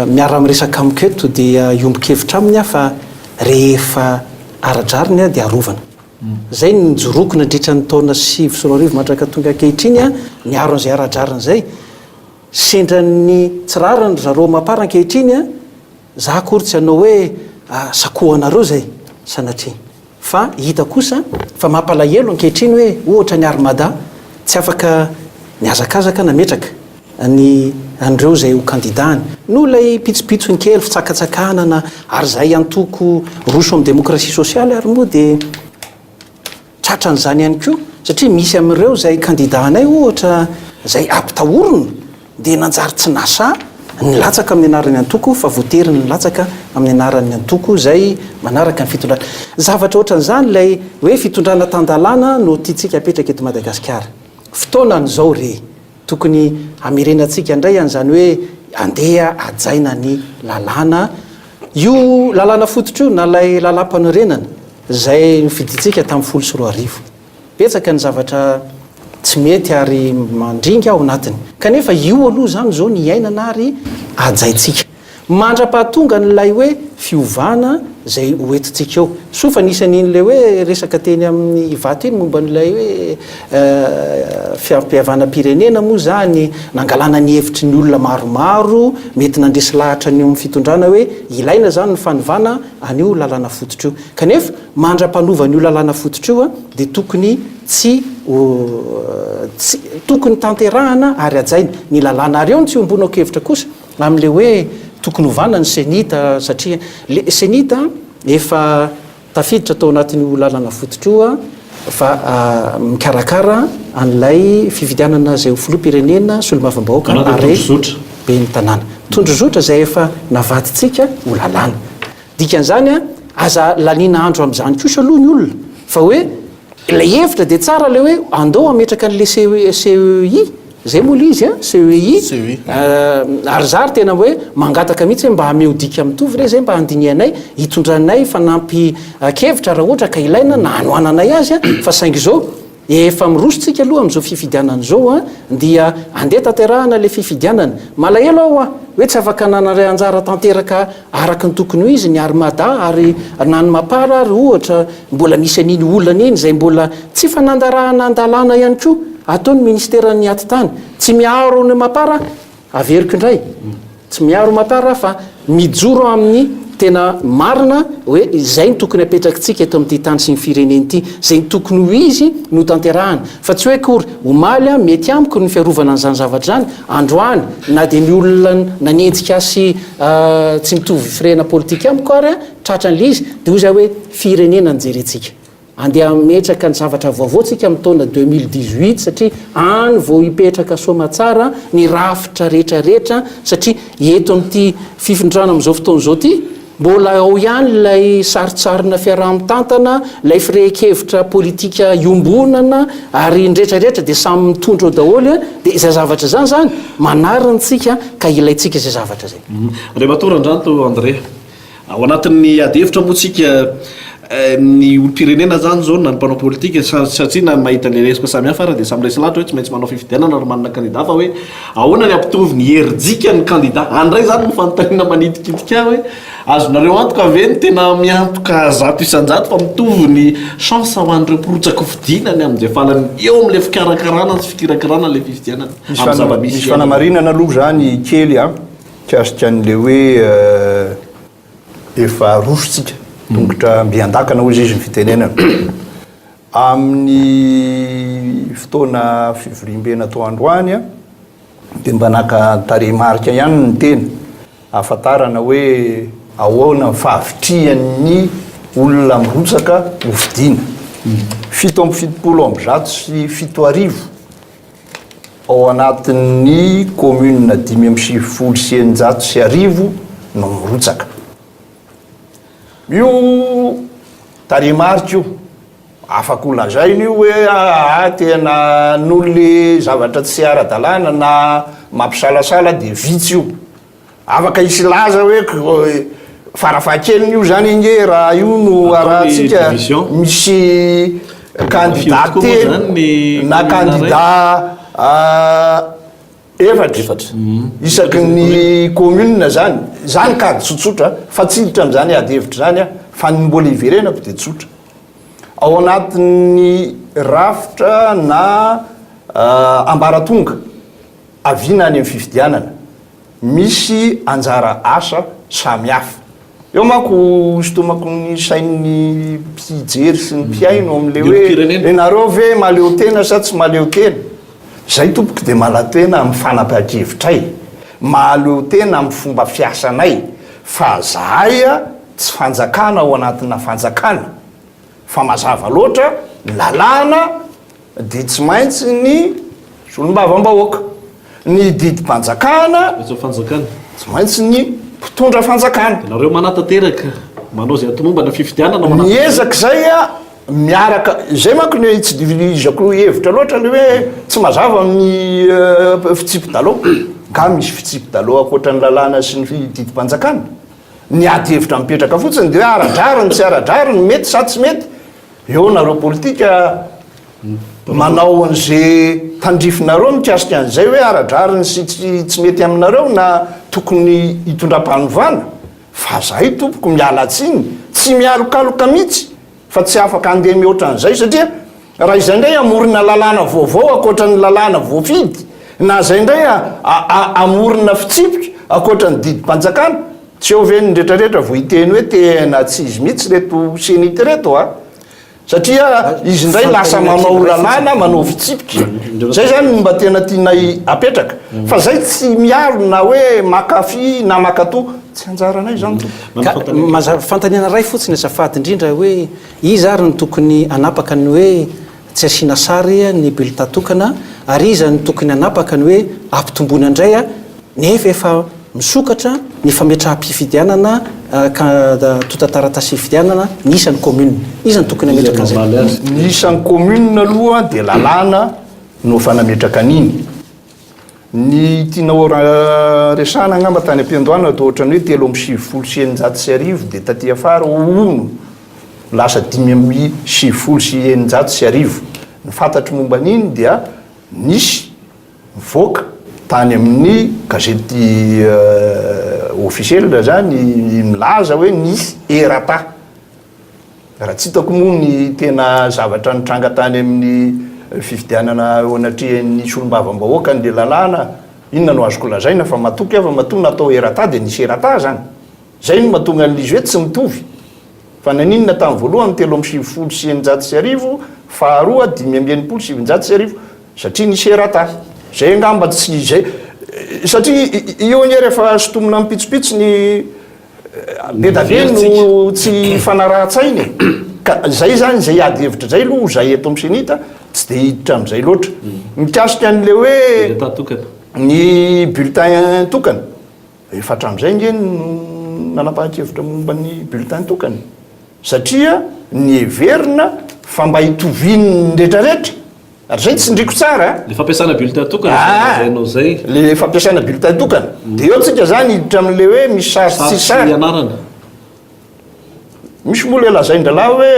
miara miresaka amiko eto dia iombokevitra aminy a fa rehefa aradrariny a de arovana zay ny joroko nadritra ny taona 20 matraka tonga ankehitriny a miaro an'izay aradrariny zay sendran'ny tsirarany zareo mapara ankehitriny a za akory tsy hanao hoe sakohanareo zay sanatria fa hita kosa fa mampalahelo ankehitriny hoe ohatra ny armada tsy afaka niazakazaka nametraka ny andreo zay ho kandidany no lay pitsopitsony kely fitsakatsakanana ary zay antoko roso amin'ny démocratie sociale ary moa de tratran'izany ihany koa satria misy amin'ireo zay kandidanay ohatra zay ampitahorona de nanjary tsy nasa nilatsaka amin'ny anarany antoko fa voatery ny latsaka amin'ny anarany antoko zay manaraka ny fitondrana zavatra ohatran'izany lay hoe fitondrana tandalàna no tiatsika apetraka eto Madagasikara fotoanan'izao re tokony amirenatsika indray an'izany hoe andeha ajaina ny lalàna io lalàna fototra io na lay lalam-panorenana zay fiditsika tamin'ny 14 betsaka ny zavatra tsy mety ary mandringa ao anatiny kanefa io aloha zany zao ny iainana ary ajaitsika mandra-pahatonga nylay hoe fiovana zay oetitsika eo sofa nisan'iny le hoe resaka teny amin'ny vato iny momba n'ilay hoe fiampiavana-pirenena moa zany nangalana ny hevitry ny olona maromaro mety nandresy lahatra ny eo amin'ny fitondrana hoe ilaina zany ny fanovana an'io lalàna fototra io kanefa mandra-panovana io lalàna fototra io a dia tokony tokony tanterahana ary ajaina ny lalàna ary eo ny tsy ombonao-kevitra kosa amin'le hoe tokony ovana ny senita satria le senita efa tafiditra tao anatin'io lalàna fototra io a fa mikarakara an'ilay fividianana zay filoha-pirenena sy olo-mavambahoaka are be ny tanàna tondrozotra zay efa navaditsika ho lalàna dikan'izany a aza laniana andro amin'izany kosa aloha ny olona fa hoe ilay hevitra dia tsara le hoe andao ametraka an'le CEI zay moa izy a CEI ary zary tena hoe mangataka mihitsy hoe mba hameodika mitovy re zay mba handinianay hitondranay fanampy kevitra raha ohatra ka ilaina na hanoananay azy a fa saingy zao efa mirosotsika aloha amin'izao fifidianana zao a dia andeha tanterahana le fifidianana malahelo ao a hoe tsy afaka nanare anjara tanteraka araka ny tokony ho izy ny armada ary nany mapara ary ohatra mbola misy an'iny olana iny zay mbola tsy fanandarahana andalàna ihany koa ataony ministeran'ny atitany tsy miaro ny mapara averiko indray tsy miaro mapara fa mijoro amin'ny tena marina hoe izay ny tokony apetrakintsika eto amin'ity tany sy ny fireneny ity zay ny tokony ho izy no tanterahana fa tsy hoe kory omaly a mety amiko ny fiarovana an'izany zavatra zany androany na dia ny olona nanenjika sy tsy mitovy firena politika amiko ary a tratran'le izy dia hoy zay hoe firenena nyjerentsika andeha metraka ny zavatra vaovaotsika amin'ny taona 2018 satria any vao hipetraka soma tsara ny rafitra rehetrarehetra satria eto amin'ity fifindrana amin'izao fotoan'izao ty mbola ao ihany lay saritsarina fiaraha-mitantana lay firehekevitra politika iombonana ary nyrehetrarehetra dia samy mitondra ao daholy a dia izay zavatra zany zany manaranytsika ka ilayntsika izay zavatra zay re matorandrano to André ao anatin'ny adevitra moa tsika ny olo-pirenena zany zao na ny mpanao politika satria na mahita le resaka samihafa ary dia samy resy lahatra hoe tsy maintsy manao fifidianana ary manana kandida fa hoe ahoana ny ampitovy ny herijika ny kandida andray zany no fanontaniana manidikitika hoe azonareo antoka ve ny tena miantoka zato isanjato fa mitovy ny chance ho an'ireo mpirotsaky fidinany amin'izay falany eo amin'le fikarakarana sy fikirakarana le fifidianana misy fanamarinana aloha zany kely a kiasika an'le hoe efa rosotsika tongotra mbiandakana hozy izy ny fitenenana amin'ny fotoana fivoriam-bena tao androany a dia mba naka tarehimarika ihany ny tena ahafantarana hoe ahoana fahavitrian'ny olona mirotsaka ho fidiana 7,7 ao anatin'ny commune 5,9 no mirotsaka io tarehimarika io afaka olazainy io hoe tena n'olole zavatra tsy ara-dalàna na mampisalasala dia vitsy io afaka isy laza hoe farafahakeliny io zany inge raha io no arahantsika misy kandida telo na kandida efatra isaky ny commune zany kady tsotsotra fa tsiditra am'zany adevitra zany a fa ny mbola iverenako dia tsotra ao anatin'ny rafitra na ambaratonga aviana any amin'ny fifidianana misy anjara asa samihafa eo manko sitomako ny sain'ny mpijery sy ny mpiaino amin'le hoe enareo ve maleo tena sa tsy maleo tena zay tompoky dia malatena amin'ny fanapahan-kevitray maleo tena amin'ny fomba fiasanay fa zahay a tsy fanjakana ao anatina fanjakana fa mazava loatra lalàna dia tsy maintsy ny solom-bavam-bahoaka ny didim-panjakana tsy maintsy ny mpitondra fanjakana nareo manatateraka manao zay atomombana fifidianana miezaka zay a miaraka zay manko ny tsy divilizako hevitra loatra le hoe tsy mazava amin'ny fitsipy-dalao ka misy fitsipy-dalao akoatra ny lalàna sy ny didim-panjakana ny ady hevitra mipetraka fotsiny dia hoe aradrariny tsy aradrariny mety sa tsy mety eo nareo politika manao an'izay tandrifinareo mikasika an'izay hoe aradrariny sy tsy mety aminareo na tokony hitondram-panovana fa zahay tompoko mialatsiny tsy mialokaloka mihitsy fa tsy afaka andeha mihoatra n'izay satria raha izay indray amorona lalàna vaovao akoatra ny lalàna voafidy na zay indray amorona fitsipika akoatra ny didi-panjakana tsy eo ve ny rehetrarehetra vo hiteny hoe tena tsy izy mihitsy reto senity reto a satria izy indray lasa manao lalàna manao fitsipika zay zany mba tena tianay apetraka fa zay tsy miaro na hoe makafy na makato tsy anjaranay zany fantaniana ray fotsiny azafady indrindra hoe izy ary ny tokony anapaka ny hoe tsy asiana sary ny bulletin tokana ary izy ny tokony anapaka ny hoe ampitombona indray a nefa efa misokatra ny fametraha-pifidianana totataratasy fifidianana ny isan'ny commune isan'ny tokony ametraka an'izay ny isan'ny commune aloha dia lalàna no fanametraka an'iny ny tianao resana angamba tany am-piandohana to ohatrany hoe 3 dia taty afara ono lasa 5 ny fantatry momba an'iny dia nisy mivoaka tany amin'ny gazety officiel zany milaza hoe nisy erata raha tsy hitako moa ny tena zavatra nitranga tany amin'ny fifidianana anatrihan'ny solom-bavambahoaka ny le lalàna inona no azoko lazaina fa matoky ava matoa natao erata dia nisy erata zany zay no mahatonga an'izy hoe tsy mitovy fa naninona tamin'ny voalohany 3 faharoa 5 satria nisy erata zay angamba tsy zay satria io ny rehefa sotomina mipitsopitso ny bedabe no tsy fanarahan-tsainy ka zay zany zay ady hevitra zay aloha zay eto amin'ny senita tsy dia hiditra amin'izay loatra mikasika an'le hoe ny bulletin tokana efa hatramin'izay nge nanapahakevitra momba ny bulletin tokana satria ny heverina fa mba hitoviny rehetrarehetra ary zay tsy ndriko tsara le fampiasana bulletin tokana zay le fampiasana bulletin tokana dia eo tsika zany hiditra amin'le hoe misy sary tsy sary anarana misy moa le lazain-dralahy hoe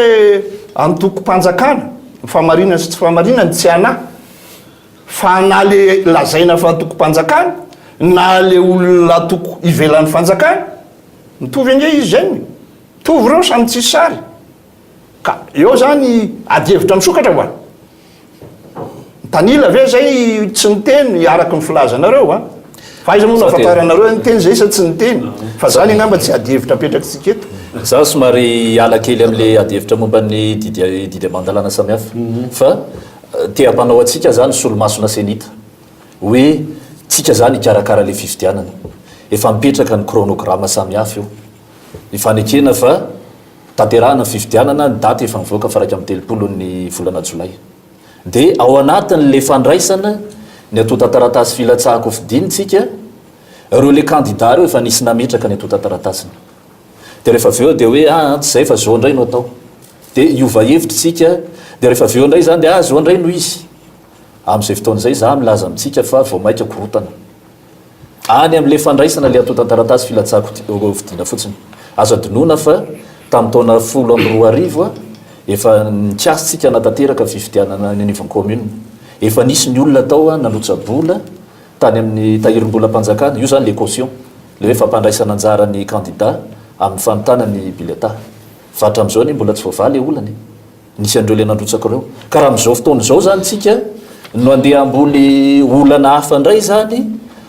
antoko-panjakana famarinana sy tsy famarinana tsy ana fa na le lazaina fa antoko-panjakana na le olona toko ivelan'ny fanjakana mitovy ange izy zay mitovy reo samy tsisy sary ka eo zany ady hevitra misokatra hoa tanila ve zay tsy niteny araky ny filazanareo a fa aiza moa nafantaranareo niteny zay sa tsy niteny fa zany angamba tsy ady hevitra apetrakytsika eto za somary ala kely am'le ady hevitra momba ny didy mandalana samihafa fa te hampanao atsika zany solomasona senita hoe tsika zany ikarakara le fifidianana efa mipetraka ny chronograma samihafa io ifanekena fa tanterahana fifidianana ny daty efa mivoaka fa raika amin'ny 30 ny volana jolay dia ao anatin'le fandraisana ny atotataratasy filatsahako fidinitsika reo le candidat reo efa nisy nametraka ny atotataratasiny dia rehefa aveo dia hoe tsy zay fa zao indray no atao dia iova hevitrytsika dia rehefa aveo indray zany dia zao indray no izy amin'izay fotoan'izay za milaza amintsika fa vao maika korotana any amin'le fandraisana le atotataratasy filatsahako fidina fotsiny azo adinoina fa tamin'ny taona 12 efa nitsiasitsika natateraka fifidianana ny anivon'ny commune efa nisy ny olona tao nalotsabola tany amin'ny tahirim-bola mpanjakana io zany le caution le hoe fampandraisana anjara ny candidat amin'ny fanontana ny bulletin fa hatramin'izao ny mbola tsy voavaly olany nisy andreo le nandrotsako reo ka raha amin'izao fotoana izao zany tsika no andeha amboly olana hafa indray zany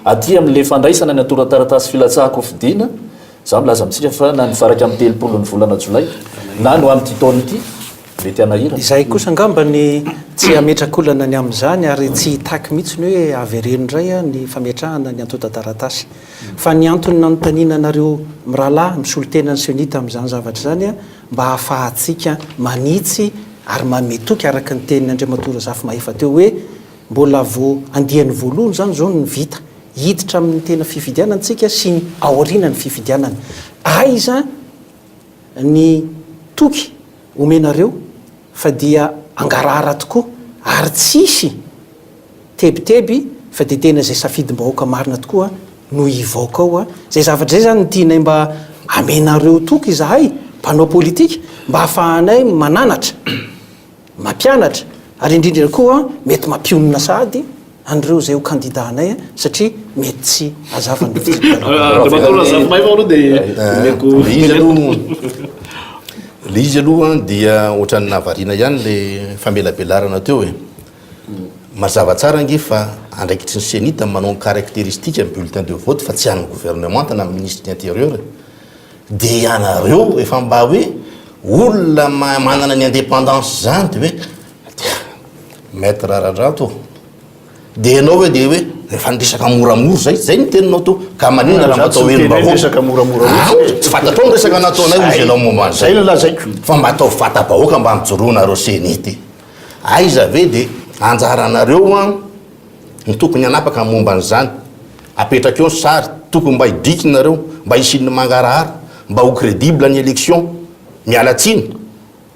aty amin'le fandraisana ny atorataratasy filatsahako fidina za milaza amintsika fa na ny faraka amin'ny 30 ny volana jolay na no amin'ity taona ity mety anahira izay kosa angamba ny tsy ametrakolana ny amin'izany ary tsy hitaky mihitsy ny hoe avereno indray ny fametrahana ny atotataratasy fa ny antony nanontaniana anareo mirahalahy misolotena ny senita amin'izany zavatra zany mba hahafahatsika manitsy ary mametoky araka ny tenin'ny Andriamatora Zafy Mahefa teo hoe mbola vo andiany voalohany zany zao ny vita hiditra amin'ny tena fifidianantsika sy ny aoriana ny fifidianana aiza ny toky omenareo fa dia angarahara tokoa ary tsisy tebiteby fa dia tena zay safidim-bahoaka marina tokoa no ivaoka ao zay zavatra zay zany ny tianay mba amenareo toky izahay mpanao politika mba hahafahanay mananatra mampianatra ary indrindra koa mety mampionona sady andreo zay ho candidanay satria mety tsy azavany le izy aloha dia ohatran'ny nahavariana ihany le famelabelarana teo e mazava tsara nge fa andraikitry ny senita manao caractéristique amin'ny bulletin de vote fa tsy han'ny gouvernement na ministre de l'intérieur de ianareo efa mba hoe olona manana ny indépendance zany de hoe maître rarandrato de ianao hoe de hoe efa niresaka moramora zay ny teninao to ka maninona raha matao tsy fatatao ny resaka nataonay ozy anao momban'zay lazaiko fa mba atao fata-bahoaka mba mijoroanareo senity aiza ve de anjaranareo a ny tokony anapaka momban'zany apetraka eo ny sary tokony mba hidikinareo mba hisin'ny mangarahara mba ho crédible ny élection miala tsiny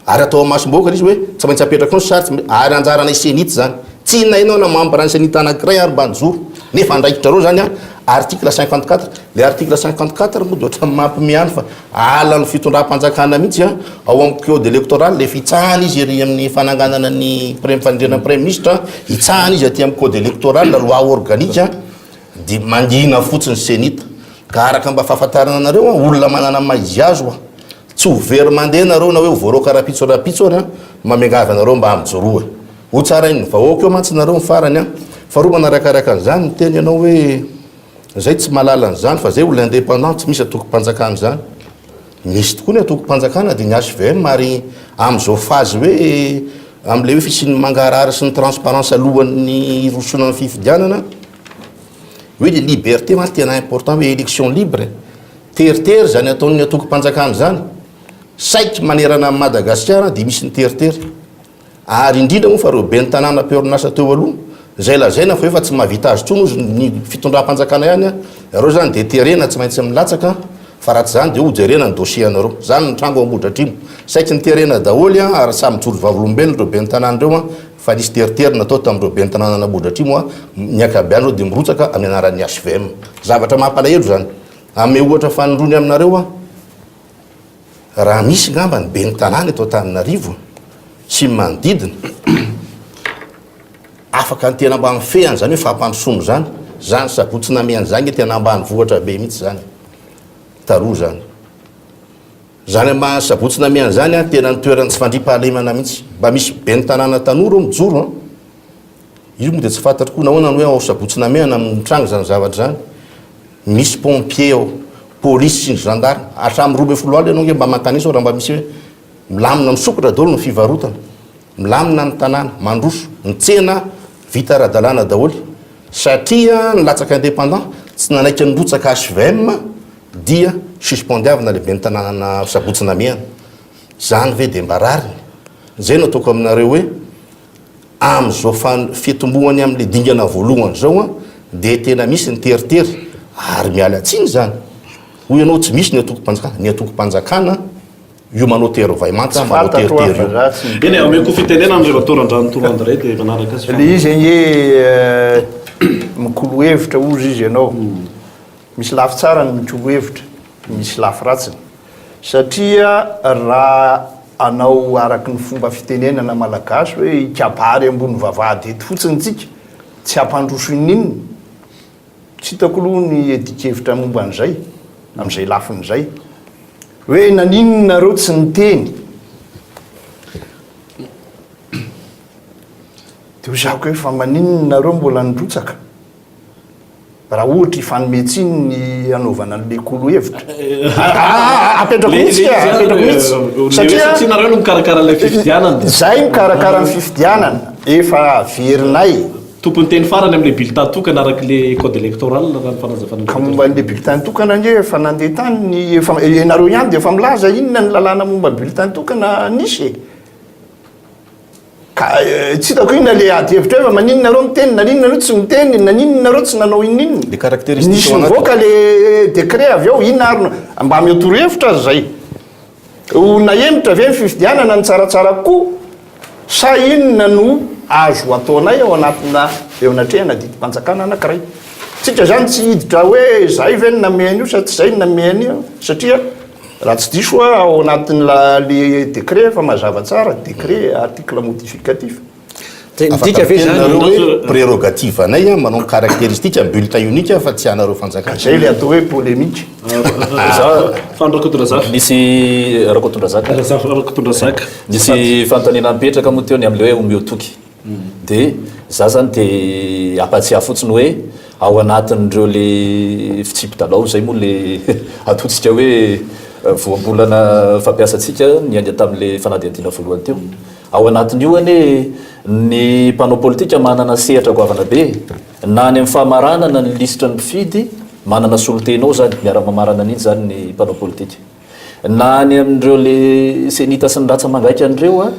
ary atao amasom-boaka izy hoe tsy maintsy apetraka eo ny sary ary anjaranay senity zany tsy nainao na mambrany senity anankiray ary mbanjoro nefa andraikitrareo zany a article 54 le article 54 moa de oatra mampimiany fa ala ny fitondram-panjakana mihitsy a ao amin'ny code électoral le fitsahana izy ry amin'ny fananganana ny fanindrena premier ministre hitsahana izy aty amin'ny code électoral loi organique de mangina fotsiny senita ka araka mba fahafantarana anareo olona manana maizy azo tsy ho very mandeha nareo na hoe voaroka rapitso ary mamengavy anareo mba amijoroa ho tsara iny vahoaka eo mantsy nareo mifarany a fa roa manarakaraka an'izany ny teny ianao hoe zay tsy malala an'izany fa zay olo indépendant tsy misy atoko-panjakana zany misy tokoa ny atoko-panjakana de ny HVM ary am'izao fazy hoe am'le hoe fisin'ny mangarara sy ny transparence alohan'ny rosona ny fifidianana hoe le liberté ma tena important hoe élection libre teritery zany ataon'ny atoko-panjakana zany saiky manerana amin'ny Madagasikara de misy ny teritery ary indrindra moa fa reo be ny tanàna peorinasa teo aloha zay lazaina fa efa tsy mahavita azy tsony ozy ny fitondram-panjakana ihany a reo zany de terena tsy maintsy milatsaka fa raha tsy zany de hojerena ny dossier anareo zany ny trango ambodratrimo saiky ny terena daholy a ary samy joro vavolombelona reo be ny tanàna reo a fa nisy teritery natao tamindreo be ny tanàna nabodratrimo a miakabianyreo de mirotsaka amin'ny anaran'ny HVM zavatra mampalahelo zany ame ohatra fanondrony aminareo a raha misy ngamba ny be ny tanàna eto Antananarivo sy manodidina afaka ny tena mba mifehany zany hoe fampandrosono zany zany sabotsy namiany zany tena mba ny vohatra be mihitsy zany taroa zany zany mba sabotsy namiany zany a tena ny toerany tsy fandripahalemana mihitsy mba misy be ny tanàna tanora o mijoro a io moa de tsy fantatro koa nahoana ny hoe ao sabotsy namiana amin'ny trano zany zavatra zany misy pompier ao polisy sy ny gendarme hatramin'ny 12 aly ianao nge mba makanisa raha mba misy hoe milamina misokotra daholo ny fivarotana milamina ny tanàna mandroso ny tsena vita ara-dalàna daholy satria ny latsaka indépendant tsy nanaiky nyrotsaka HVM dia suspendiavina lehibe ny tanàna sabotsy namiana zany ve de mba rariny zay no ataoko aminareo hoe am'izao fitombohany amin'le dingana voalohany zao a de tena misy ny teritery ary miala tsiny zany hoy ianao tsy misy ny atoko-panjakana io manao terovaimanta manao teritery eny ameko fitenena ny relateur-andranotolandray de manaraka azy le izy enge mikolo hevitra ozy izy ianao misy lafy tsara ny mikolo hevitra misy lafy ratsiny satria raha anao araky ny fomba fitenenana malagasy hoe ikabary ambony vavahady eto fotsiny tsika tsy hampandroso inininy tsy hitako aloha ny edikevitra momba an'izay am'izay lafin'izay hoe naninonareo tsy niteny de ho zako hoe fa maninonareo mbola nidrotsaka raha ohatra ifanometsiny ny anaovana an'le kolo hevitra apetrako mihitsy satria nareo no mikarakara ilay fifidianana zay mikarakara ny fifidianana efa averinay tompony teny farany amin'le bulletin tokana araky le code électoral raha ny fanazavana ka momba n'le bulletin tokana nge efa nandeha tany nareo ihany de efa milaza inona ny lalàna momba bulletin tokana nisy ka tsy hitako inona le ady hevitra hoe fa maninonareo miteny naninonareo tsy miteny naninonareo tsy nanao ininona nisy mivoaka le décret avy ao inona ary mba miatoro hevitra azy zay ho nahemitra ave ny fifidianana ny tsaratsara koa sa inona no azo ataonay ao anatina eo anatrehana didi-panjakana anankiray tsika zany tsy hiditra hoe zay ve ny namehany io sa tsy zay ny namehany io satria raha tsy diso a ao anatin'le décret fa mazava tsara décret article modificatif Afaka hoe prérogative anay manao caractéristique bulletin unique fa tsy anareo fanjakana. Zay le atao hoe polémique. Misy rakotondrazaka misy fanontaniana mipetraka moa teo ny am'le hoe omiotoky. De za zany de apatsiahy fotsiny hoe ao anatin'ireo le fitsipy-dalao zay moa le atotsika hoe voambolana fampiasantsika niandry tamin'le fanadihadiana voalohany teo. Ao anatin'io ane ny mpanao politika manana sehatra goavana be na ny amin'ny fahamaranana ny lisitra ny mpifidy manana solotenao zany miara-mamarana an'iny zany ny mpanao politika. Na ny amin'ireo le senita sy ny ratsa mangaika an'ireo a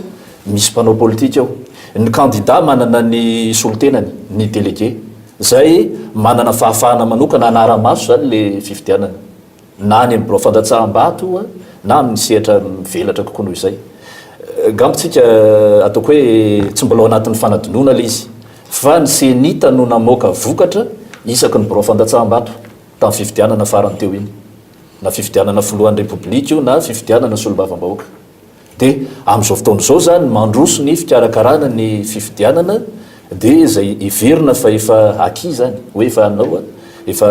misy mpanao politika ao. Ny candidat manana ny solotenany ny délégué. Zay manana fahafahana manokana anara-maso zany le fifidianana. Na ny amin'ny birao fandatsaham-bato na amin'ny sehatra mivelatra kokoa noho izay. Gambontsika ataoko hoe tsy mbola ao anatin'ny fanadinoana le izy fa ny senita no namoaka vokatra isaky ny birao fandatsaham-bato tamin'ny fifidianana farany teo iny, na fifidianana filohan'ny repoblika io na fifidianana solombavambahoaka. Dia amin'izao fotoana izao zany mandroso ny fikarakarana ny fifidianana dia izay iverina fa efa aki zany hoe efa anao efa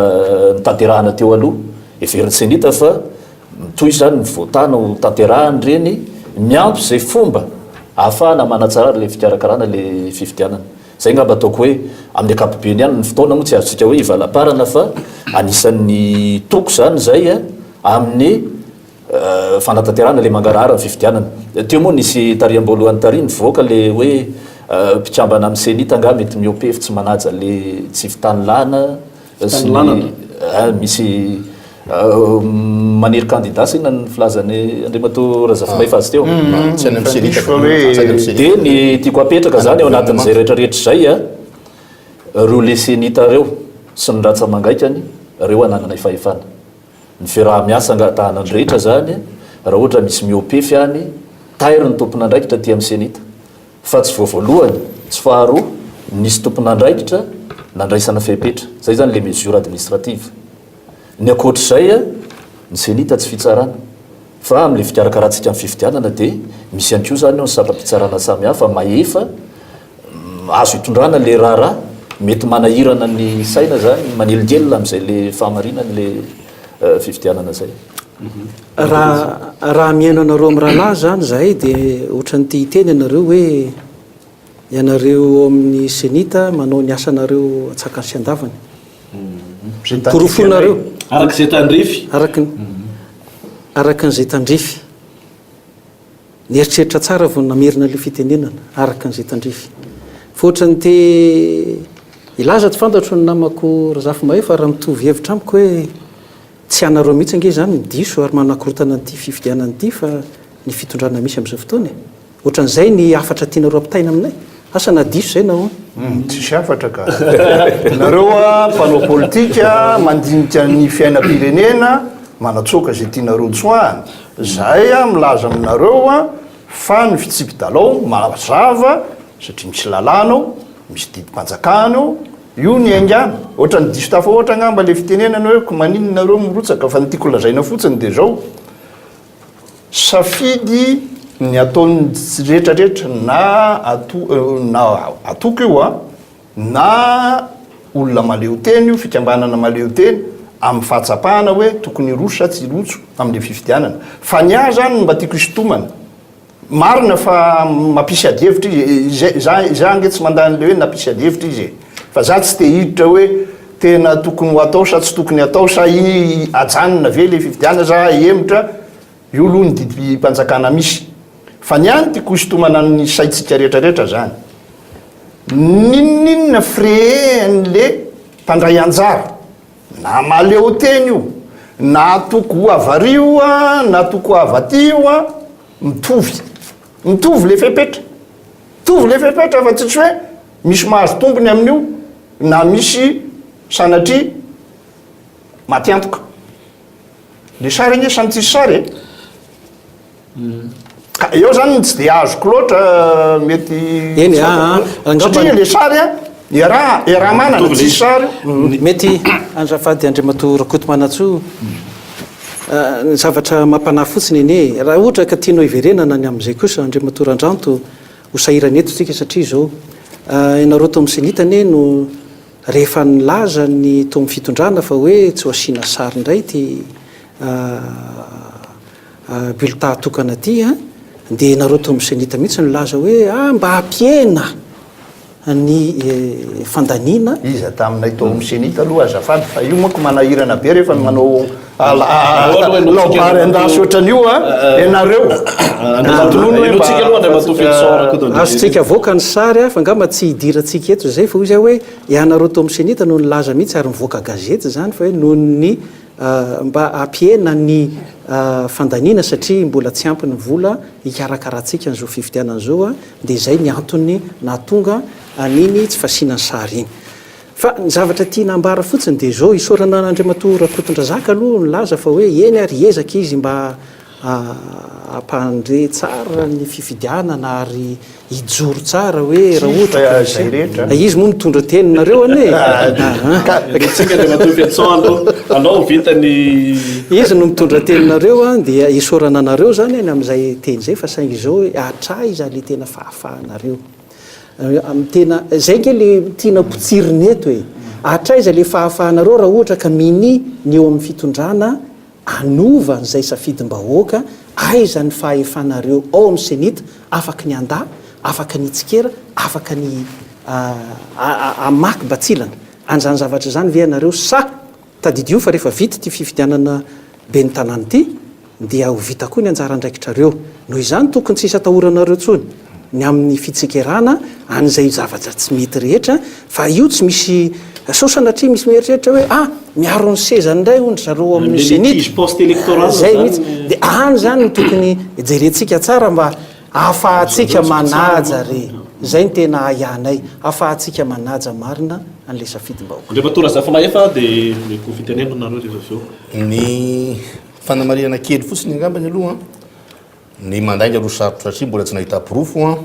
nitanterahana teo aloha iverin'ny senita fa toy zany ny voatana ho tanterahany reny miampy zay fomba ahafahana manatsara le fikarakarana le fifidianana. Zay ngamba ataoko hoe amin'ny ankapobeny ihany ny fotoana moa tsy azontsika hoe ivalaparana fa anisan'ny toko zany zay amin'ny fanatanterahana le mangarahara ny fifidianana. Teo moa nisy tariam-boalohany tary nivoaka le hoe mpikambana amin'ny senita nga mety miopefy tsy manaja le tsy fitany lana misy maniry candidat sina ny filazany Andriamato Razafimay fazy teo. Dia ny tiako apetraka zany ao anatin'izay rehetrarehetra zay reo le senita reo sy ny ratsa mangaikany reo ananana ifahefana. Ny fiaraha-miasa angatanany rehetra zany raha ohatra misy miopefy any tairo ny tompon'andraikitra ty amin'ny senita fa tsy voavoalohany tsy faharoa nisy tompon'andraikitra nandraisana fepetra. Zay zany le mesure administrative. Ny akoatr'izay ny senita tsy fitsarana fa amin'le fikarakarantsika amin'ny fifidianana dia misy ihany koa zany ny sapa-pitsarana samihafa maefa azo hitondrana le raharaha mety manahirana ny saina zany maneligelina amin'izay le fahamarinany le fifidianana zay. Raha miaino anareo amin'ny rahalahy zany zahay dia ohatran'ny ty hiteny anareo hoe ianareo amin'ny senita manao ny asanareo atsakany sy andavany. Korofonareo arak'izay tandrify arakan'izay tandrify nieritreritra tsara vao namerina le fitenenana arakan'izay tandrify fa ohatrany te ilaza tsy fantatro ny namako Razafimay fa raha mitovy hevitra amiko hoe tsy anareo mihitsy ange zany midiso ary manakorotana an'ity fifidianana ity fa ny fitondrana misy amin'izao fotoana ohatran'izay ny afatra tianareo ampitaina aminay asa na diso zay nao tsisy afatra ka nareo mpanao politika mandinika ny fiainam-pirenena manatsoka zay tianareo tsoahany. Zay milaza aminareo fa ny fitsipy-dalao mazava satria misy lalànao misy didim-panjakanao io ny aingana ohatra ny diso tafa ohatra ngamba le fitenenana hoe ko manino nareo mirotsaka fa ny tiako lazaina fotsiny dia zao safidy ny ataony rehetrarehetra na atoko io na olona maleo teny io fikambanana maleo teny amin'ny fahatsapahana hoe tokony roso sa tsy rotso amin'le fifidianana fa ny ahy zany mba tiako isotomana marina fa mampisy adihevitra izy za nge tsy mandanyle hoe nampisy adihevitra izy fa za tsy te hiditra hoe tena tokony ho atao sa tsy tokony atao sa i ajanona ve le fifidianana za emitra io aloha ny didim-panjakana misy fa ny any tiako isotomana ny saitsika rehetrarehetra zany ninninona frehen'le mpandray anjara na maleo teny io na toko ho avario na toko ho avatio mitovy le fepetra fa tsitsy hoe misy mahazo tombony amin'io na misy sanatria matiantoka le sary gne samy tsisy sary ka eo zany tsy de azoko loatra mety satria le sary raha manana tsisy sary mety anzafady Andriamato Rakotomanatsoa ny zavatra mampanahy fotsiny ene raha ohatra ka tianao iverenana ny amin'izay kosa Andriamato Randranto ho sahirana eto tsika satria zao ianareo to misenitany no rehefa nilaza ny to amin'ny fitondrana fa hoe tsy ho asiana sary indray ty bulletin tokana ty dia ianareo to misenita mihitsy nilaza hoe mba hampiena ny fandaniana iza taminay to misenita aloha azafady fa io manko manahirana be rehefa manao laobary andasy ohatran'io ianareo azotsika avoaka ny sary fa ngamba tsy hidirantsika eto zay fa o zay hoe ianareo to misenita no nilaza mihitsy ary mivoaka gazety zany fa hoe noho ny mba ampiena ny fandaniana satria mbola tsy ampy ny vola hikarakarahantsika n'izao fifidianana zao dia zay ny antony nahatonga aniny tsy fasiana ny sary iny fa ny zavatra tiana ambara fotsiny dia zao isorana n'Andriamatoa Rakotondrazaka aloha nilaza fa hoe eny ary ezaka izy mba ampandre tsara ny fifidianana ary hijoro tsara hoe raha ohatra izy moa mitondra teninareo izy no mitondra teninareo dia isorana anareo zany any amin'izay teny zay fa saingy zao atra iza le tena fahafahanareo tena zay ke le tiana potsiriny eto hoe atra iza le fahafahanareo raha ohatra ka mini ny eo amin'ny fitondrana anova n'izay safidim-bahoaka aiza ny fahefanareo ao amin'ny senita afaka ny anda afaka ny itsikera afaka ny amaky batsilana an'izany zavatra zany ve anareo sa tadidio fa rehefa vita ty fifidianana be ny tanàny ity dia ho vita koa ny anjara andraikitrareo noho izany tokony tsisy atahoranareo tsony ny amin'ny fitsikerana an'izay zavatra tsy mety rehetra fa io tsy misy sosanatria misy mieritreritra hoe miaro ny sezany indray ondry zareo amin'ny senitazay mihitsy dia any zany no tokony jerentsika tsara mba ahafahantsika manaja re zay ny tena ahianay ahafahantsika manaja marina an'le safidim-bahoaka Andriamatoa Zafana efa dia meko fitenena nareo rehefa avy eo ny fanamariana kely fotsiny angambany aloha ny mandainga aloha sarotra satria mbola tsy nahita pirofo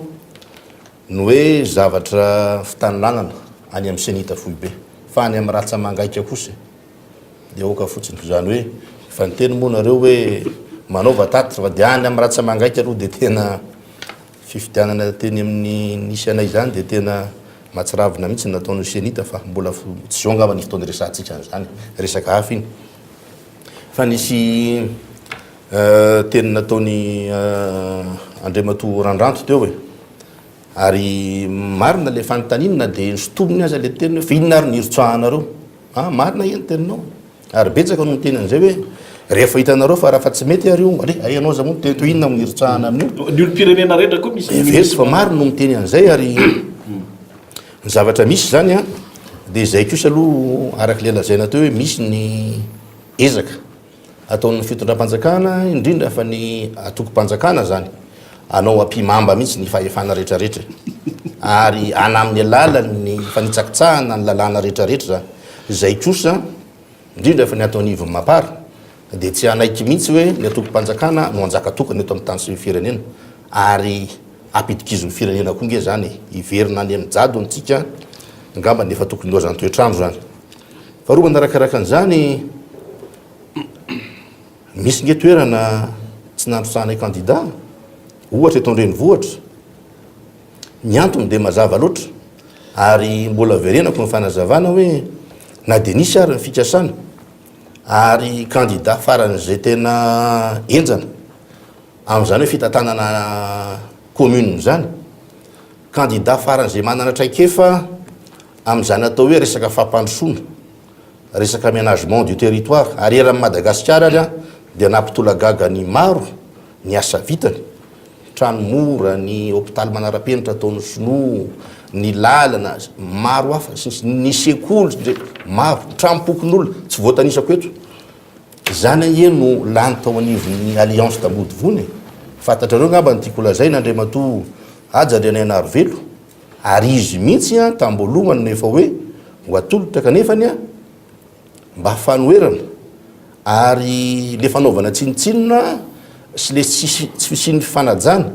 no hoe zavatra fitaninanana any amin'ny senita fohy be fa any amin'ny ratsa mangaika kosa dia oka fotsiny zany hoe fa niteny moa nareo hoe manaova tatitra fa dia any amin'ny ratsa mangaika aloha dia tena fifidianana teny amin'ny nisy anay zany dia tena matsiravina mihitsy nataon'ny senita fa mbola tsy zao angamba ny fotoana resantsika an'izany resaka hafa iny fa nisy teny nataony Andriamatoa Randranto teo hoe ary marina le fanotaninana dia nysotominy aza le teny hoe fa inona ary nirotsahanareo marina eny teninao ary betsaka no miteny an'izay hoe rehefa hitanareo fa raha fa tsy mety ary io aianao za moa miteny to inona nirotsahan amin'io ny olo-pirenena rehetra koa misy vesy fa maro no miteny an'izay ary ny zavatra misy zany dia zay kosa aloha araky le lazaina teo hoe misy ny ezaka ataon'ny fitondram-panjakana indrindra fa ny atoko-panjakana zany anao ampimamba mihitsy ny fahefana rehetrarehetra ary ana amin'ny alalany fanitsakitsahana ny lalàna rehetrarehetra zany zay kosa indrindra fa ny ataon'ivony mapara dia tsy anaiky mihitsy hoe ny atoko-panjakana no anjaka tokany eto amin'ny tany sy ny firenena ary ampidikizon'ny firenena koa nge zany iverina ny amin'ny jado antsika ngamba nefa tokony loazany toetrandro zany fa roa manarakaraka an'izany misy nge toerana tsy nandrosahanay kandida ohatra eto Andrenivohitra ny antony dia mazava loatra ary mbola verenako ny fanazavana hoe na dia nisy ary ny fikasana ary kandida faran'izay tena enjana amin'izany hoe fitantanana commune zany kandida faran'izay manana traikefa amin'izany atao hoe resaka fampandrosoana resaka aménagement du territoire ary era amin'ny Madagasikara ary dia nampitolagaga ny maro ny asa vitany trano mora ny hôpitaly manara-penitra ataon'ny sinoa ny lalana maro hafa ny sekoly maro trampokon'olona tsy voatanisako eto zany eno lany tao anivon'ny alliance tambodivony fantatrareo ngamba nytiako lazay n'Andriamatoa ajandrana Anarivelo ary izy mihitsy tamboalohany nefa hoe ho atolotra kanefany mba fanoerana ary le fanaovana tsinitsinina sy le tsy fisian'ny fanajana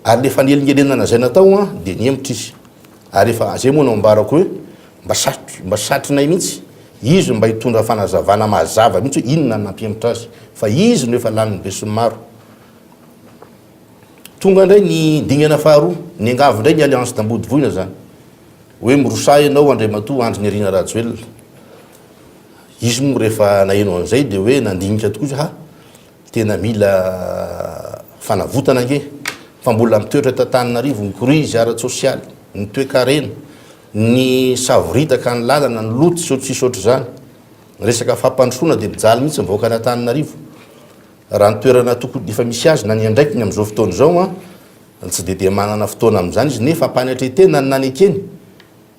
ary le fanelingelegnana zay natao dia niemitra izy ary efa zay moa nambarako hoe mba satrinay mihitsy izy mba hitondra fanazavana mazava mihitsy hoe inona nampiemitra azy fa izy no efa laniny be sy maro tonga indray ny dingana faharoa ny angavo indray ny alliance tambodivohina zany hoe mirosay ianao Andriamatoa andry ny Irina Rajoelina. Izy moa rehefa nahenao an'izay dia hoe nandinika tokoa izy tena mila fanavotana ange fa mbola mitoetra Tananarivo ny crise ara-tsosialy, ny toe-karena, ny savoritaka ny lalana, ny loto sy ohatsisy ohatr' zany. Resaka fampandrosoana dia mijaly mihitsy mivoaka ny Antananarivo. Raha ny toerana tokony efa misy azy na ny andraikiny amin'izao fotoana izao tsy dia manana fotoana amin'izany izy nefa ampanatretena ny nanekeny.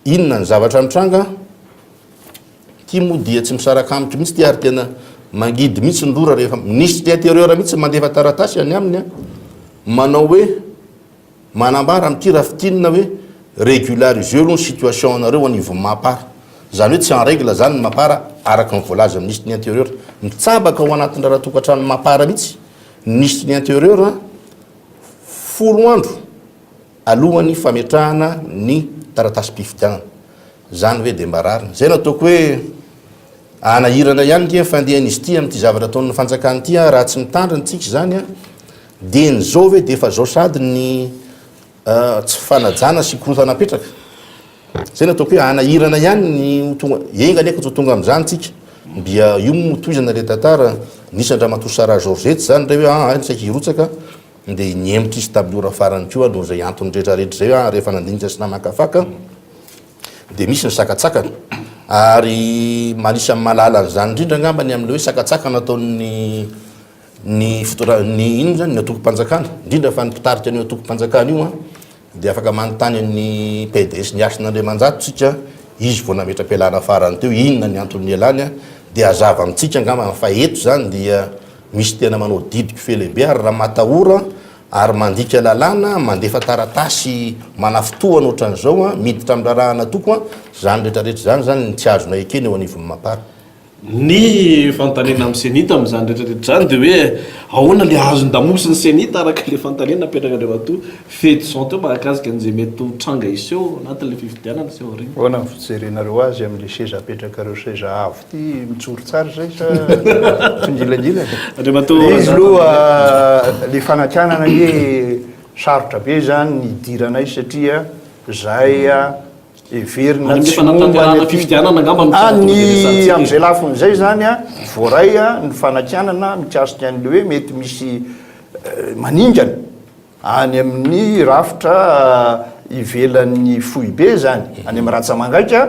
Inona ny zavatra mitranga? Ty moa dia tsy misaraka amiko mihitsy ty ary tena mangidy mihitsy ny lora rehefa ministre intérieur mihitsy mandefa taratasy any aminy manao hoe manambara amin'ity rafitinina hoe régulariser aloha ny situation anareo au niveau mampara. Zany hoe tsy en règle zany ny mampara araka ny voalaza ministre intérieur. Mitsabaka ao anatin'ny raha tokantrano mampara mihitsy ministre intérieur 10 andro alohan'ny fametrahana ny taratasy mpifidianana. Zany hoe dembararina. Zay nataoko hoe anahirana ihany ke fandehan'izy ty amin'ity zavatra ataon'ny fanjakana ty raha tsy mitandrina tsika zany dia nyzao hoe dia efa zao sady ny tsy fanajana sy korotana petraka. Zay nataoko hoe anahirana ihany ny tonga enga neka tsy tonga amin'izany tsika. Mbia io motoizana le tantara nisy-Andriamatoa Sara Georgette zany re hoe nsaika hirotsaka dia niemitra izy tamin'ny ora farany koa noho zay antony rehetrarehetra zay rehefa nandinika sy namakafaka dia misy ny sakatsakana ary manisy amin'ny malala an'izany indrindra angambany amin'le hoe sakatsakana ataon'ny ino zany ny atoko-panjakana indrindra fa ny mpitarika an'io atoko-panjakana io dia afaka manontany amin'ny PDS ny Asin'Andriamanjato tsika izy vao nametra-pialana farany teo inona ny antony ialany dia azava amintsika angamba fa eto zany dia misy tena manao didiky felehibe ary raha matahora ary mandika lalàna mandefa taratasy manafotoana ohatran'izao miditra amin'ny rarahana toko zany rehetrarehetra zany tsy azona ekeny eo anivon'ny mampara. Ny fantanena amin'ny senita amin'izany rehetrarehetra zany dia hoe ahoana le azon-damosy ny senita araka le fantanena napetraka Andriamatoa fety son teo mahakasika an'izay mety ho tranga iseho anatin'le fifidianana sy aoriana. Ahoana ny fijerenareo azy amin'le seza apetrakareo seza avo ty mitsoro tsara zay sa tongilangilany? Andriamatoa izy aloha le fanakanana hoe sarotra be zany ny idiranay satria zay everina tsy any amin'izay lafon'izay zany voaray ny fanakanana mikasika an'le hoe mety misy maningana any amin'ny rafitra ivelan'ny fohy be zany any amin'ny Ratsamangaika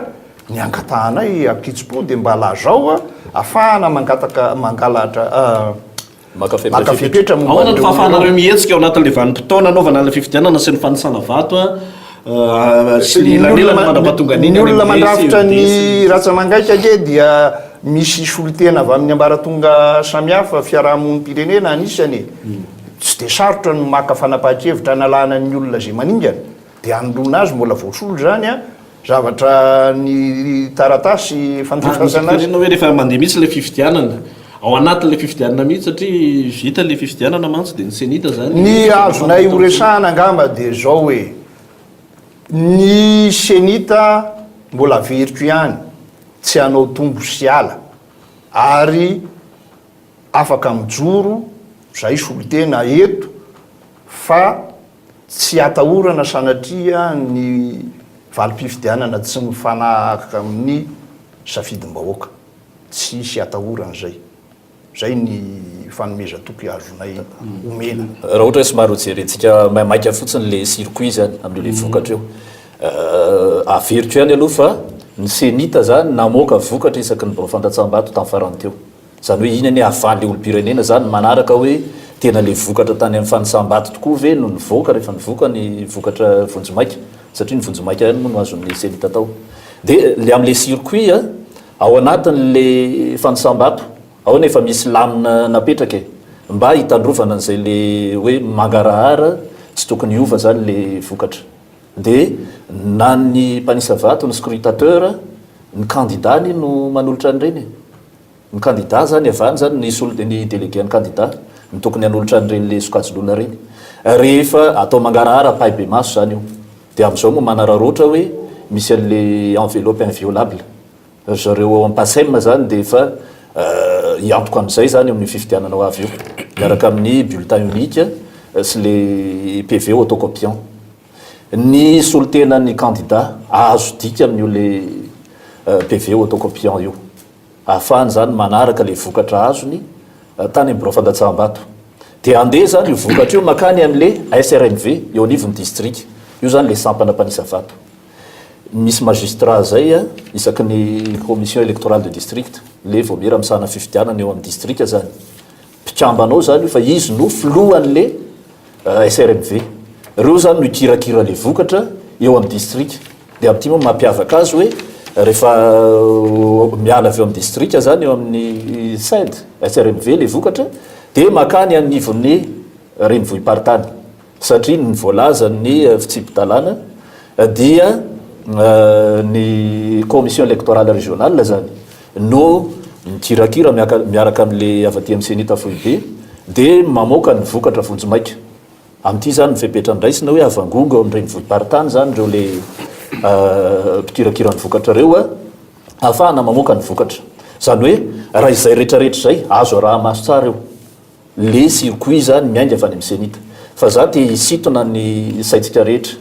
ny angatahanay akitso-po dia mba lazao afahana mangalatra makafepetra ahoana ny fahafahanareo mihetsika ao anatin'le vanim-potoana anaovana le fifidianana sy ny fanisana vato ny olona mandrafitra ny Ratsamangaika ake dia misy solotena avy amin'ny ambaratonga samihafa fiarahamon'ny pirenena anisany tsy dia sarotra no maka fanapahan-kevitra analana ny olona zay maningana dia anoloana azy mbola voasolo zany zavatra ny taratasy fandefasana azy hoe rehefa mandeha mihitsy le fifidianana ao anatin'le fifidianana mihitsy satria vita le fifidianana mantsy dia ny senita zany ny azonay horesahana angamba dia zao hoe ny senita mbola veriko ihany tsy hanao tombo sy ala ary afaka mijoro zay solotena eto fa tsy atahorana sanatria ny valim-pifidianana tsy mifanahaka amin'ny safidim-bahoaka tsy sy atahorana zay ny fanomeza toky azonay omena. Raha ohatra hoe somary hojerentsika maika fotsiny le circuit zany amin'le vokatra eo averiko ihany aloha fa ny senita zany namoaka vokatra isaky ny Fantatsambato tamin'ny farany teo. Zany hoe inany avaly olo-pirenena zany manaraka hoe tena le vokatra tany amin'ny Fanisambato tokoa ve no nivoaka rehefa nivoaka ny vokatra vonjomaika satria ny vonjomaika ihany moa no azon'le senita tao. Dia le amin'le circuit ao anatin'le Fanisambato ao nefa misy lamina napetraka mba hitandrovana an'izay le hoe mangarahara tsy tokony hiova zany le vokatra. Dia na ny mpanisa vato ny scrutateur ny kandidany no manolotra an'ireny. Ny candidat zany avany zany ny délégué ny candidat ny tokony hanolotra an'ireny le sokajilona reny. Rehefa atao mangarahara paille be maso zany io dia amin'izao moa manararoatra hoe misy an'le enveloppe inviolable. Zareo ampasem zany dia efa hiantoko amin'izay zany amin'ny fifidianana ho avy io miaraka amin'ny bulletin unique sy le PV autocopiant. ny solotena ny candidat azo dika amin'io le PV autocopiant io ahafahany zany manaraka le vokatra azony tany amin'ny Fandatsahambato dia andeha zany io vokatra io makany amin'le SRMV eo anivon'ny district io zany le sampana mpanisa vato misy magistrat zay isaky ny commission électorale de district le vao mira misana fifidianana eo amin'ny district zany mpitrambanao zany io fa izy no filohan'le SRMV reo zany no ikirakira le vokatra eo amin'ny district dia amin'ity moa mampiavaka azy hoe rehefa miala avy eo amin'ny district zany eo amin'ny SED SRMV le vokatra dia makany anivon'ny renivohim-paritany satria ny voalaza ny fitsipy-dalàna dia ny commission électorale régionale zany no mikirakira miaraka amin'le avy aty amin'ny senita foibe dia mamoaka ny vokatra vonjimaika amin'ity zany mifepetra-ndraisina hoe avangongo eo amin'ny renivohim-paritany zany reo le mpikirakira ny vokatra reo ahafahana mamoaka ny vokatra zany hoe raha izay rehetrarehetra zay azo raha maso tsara eo le circuit zany miainga avy any amin'ny senita fa za ty isitona ny saitsika rehetra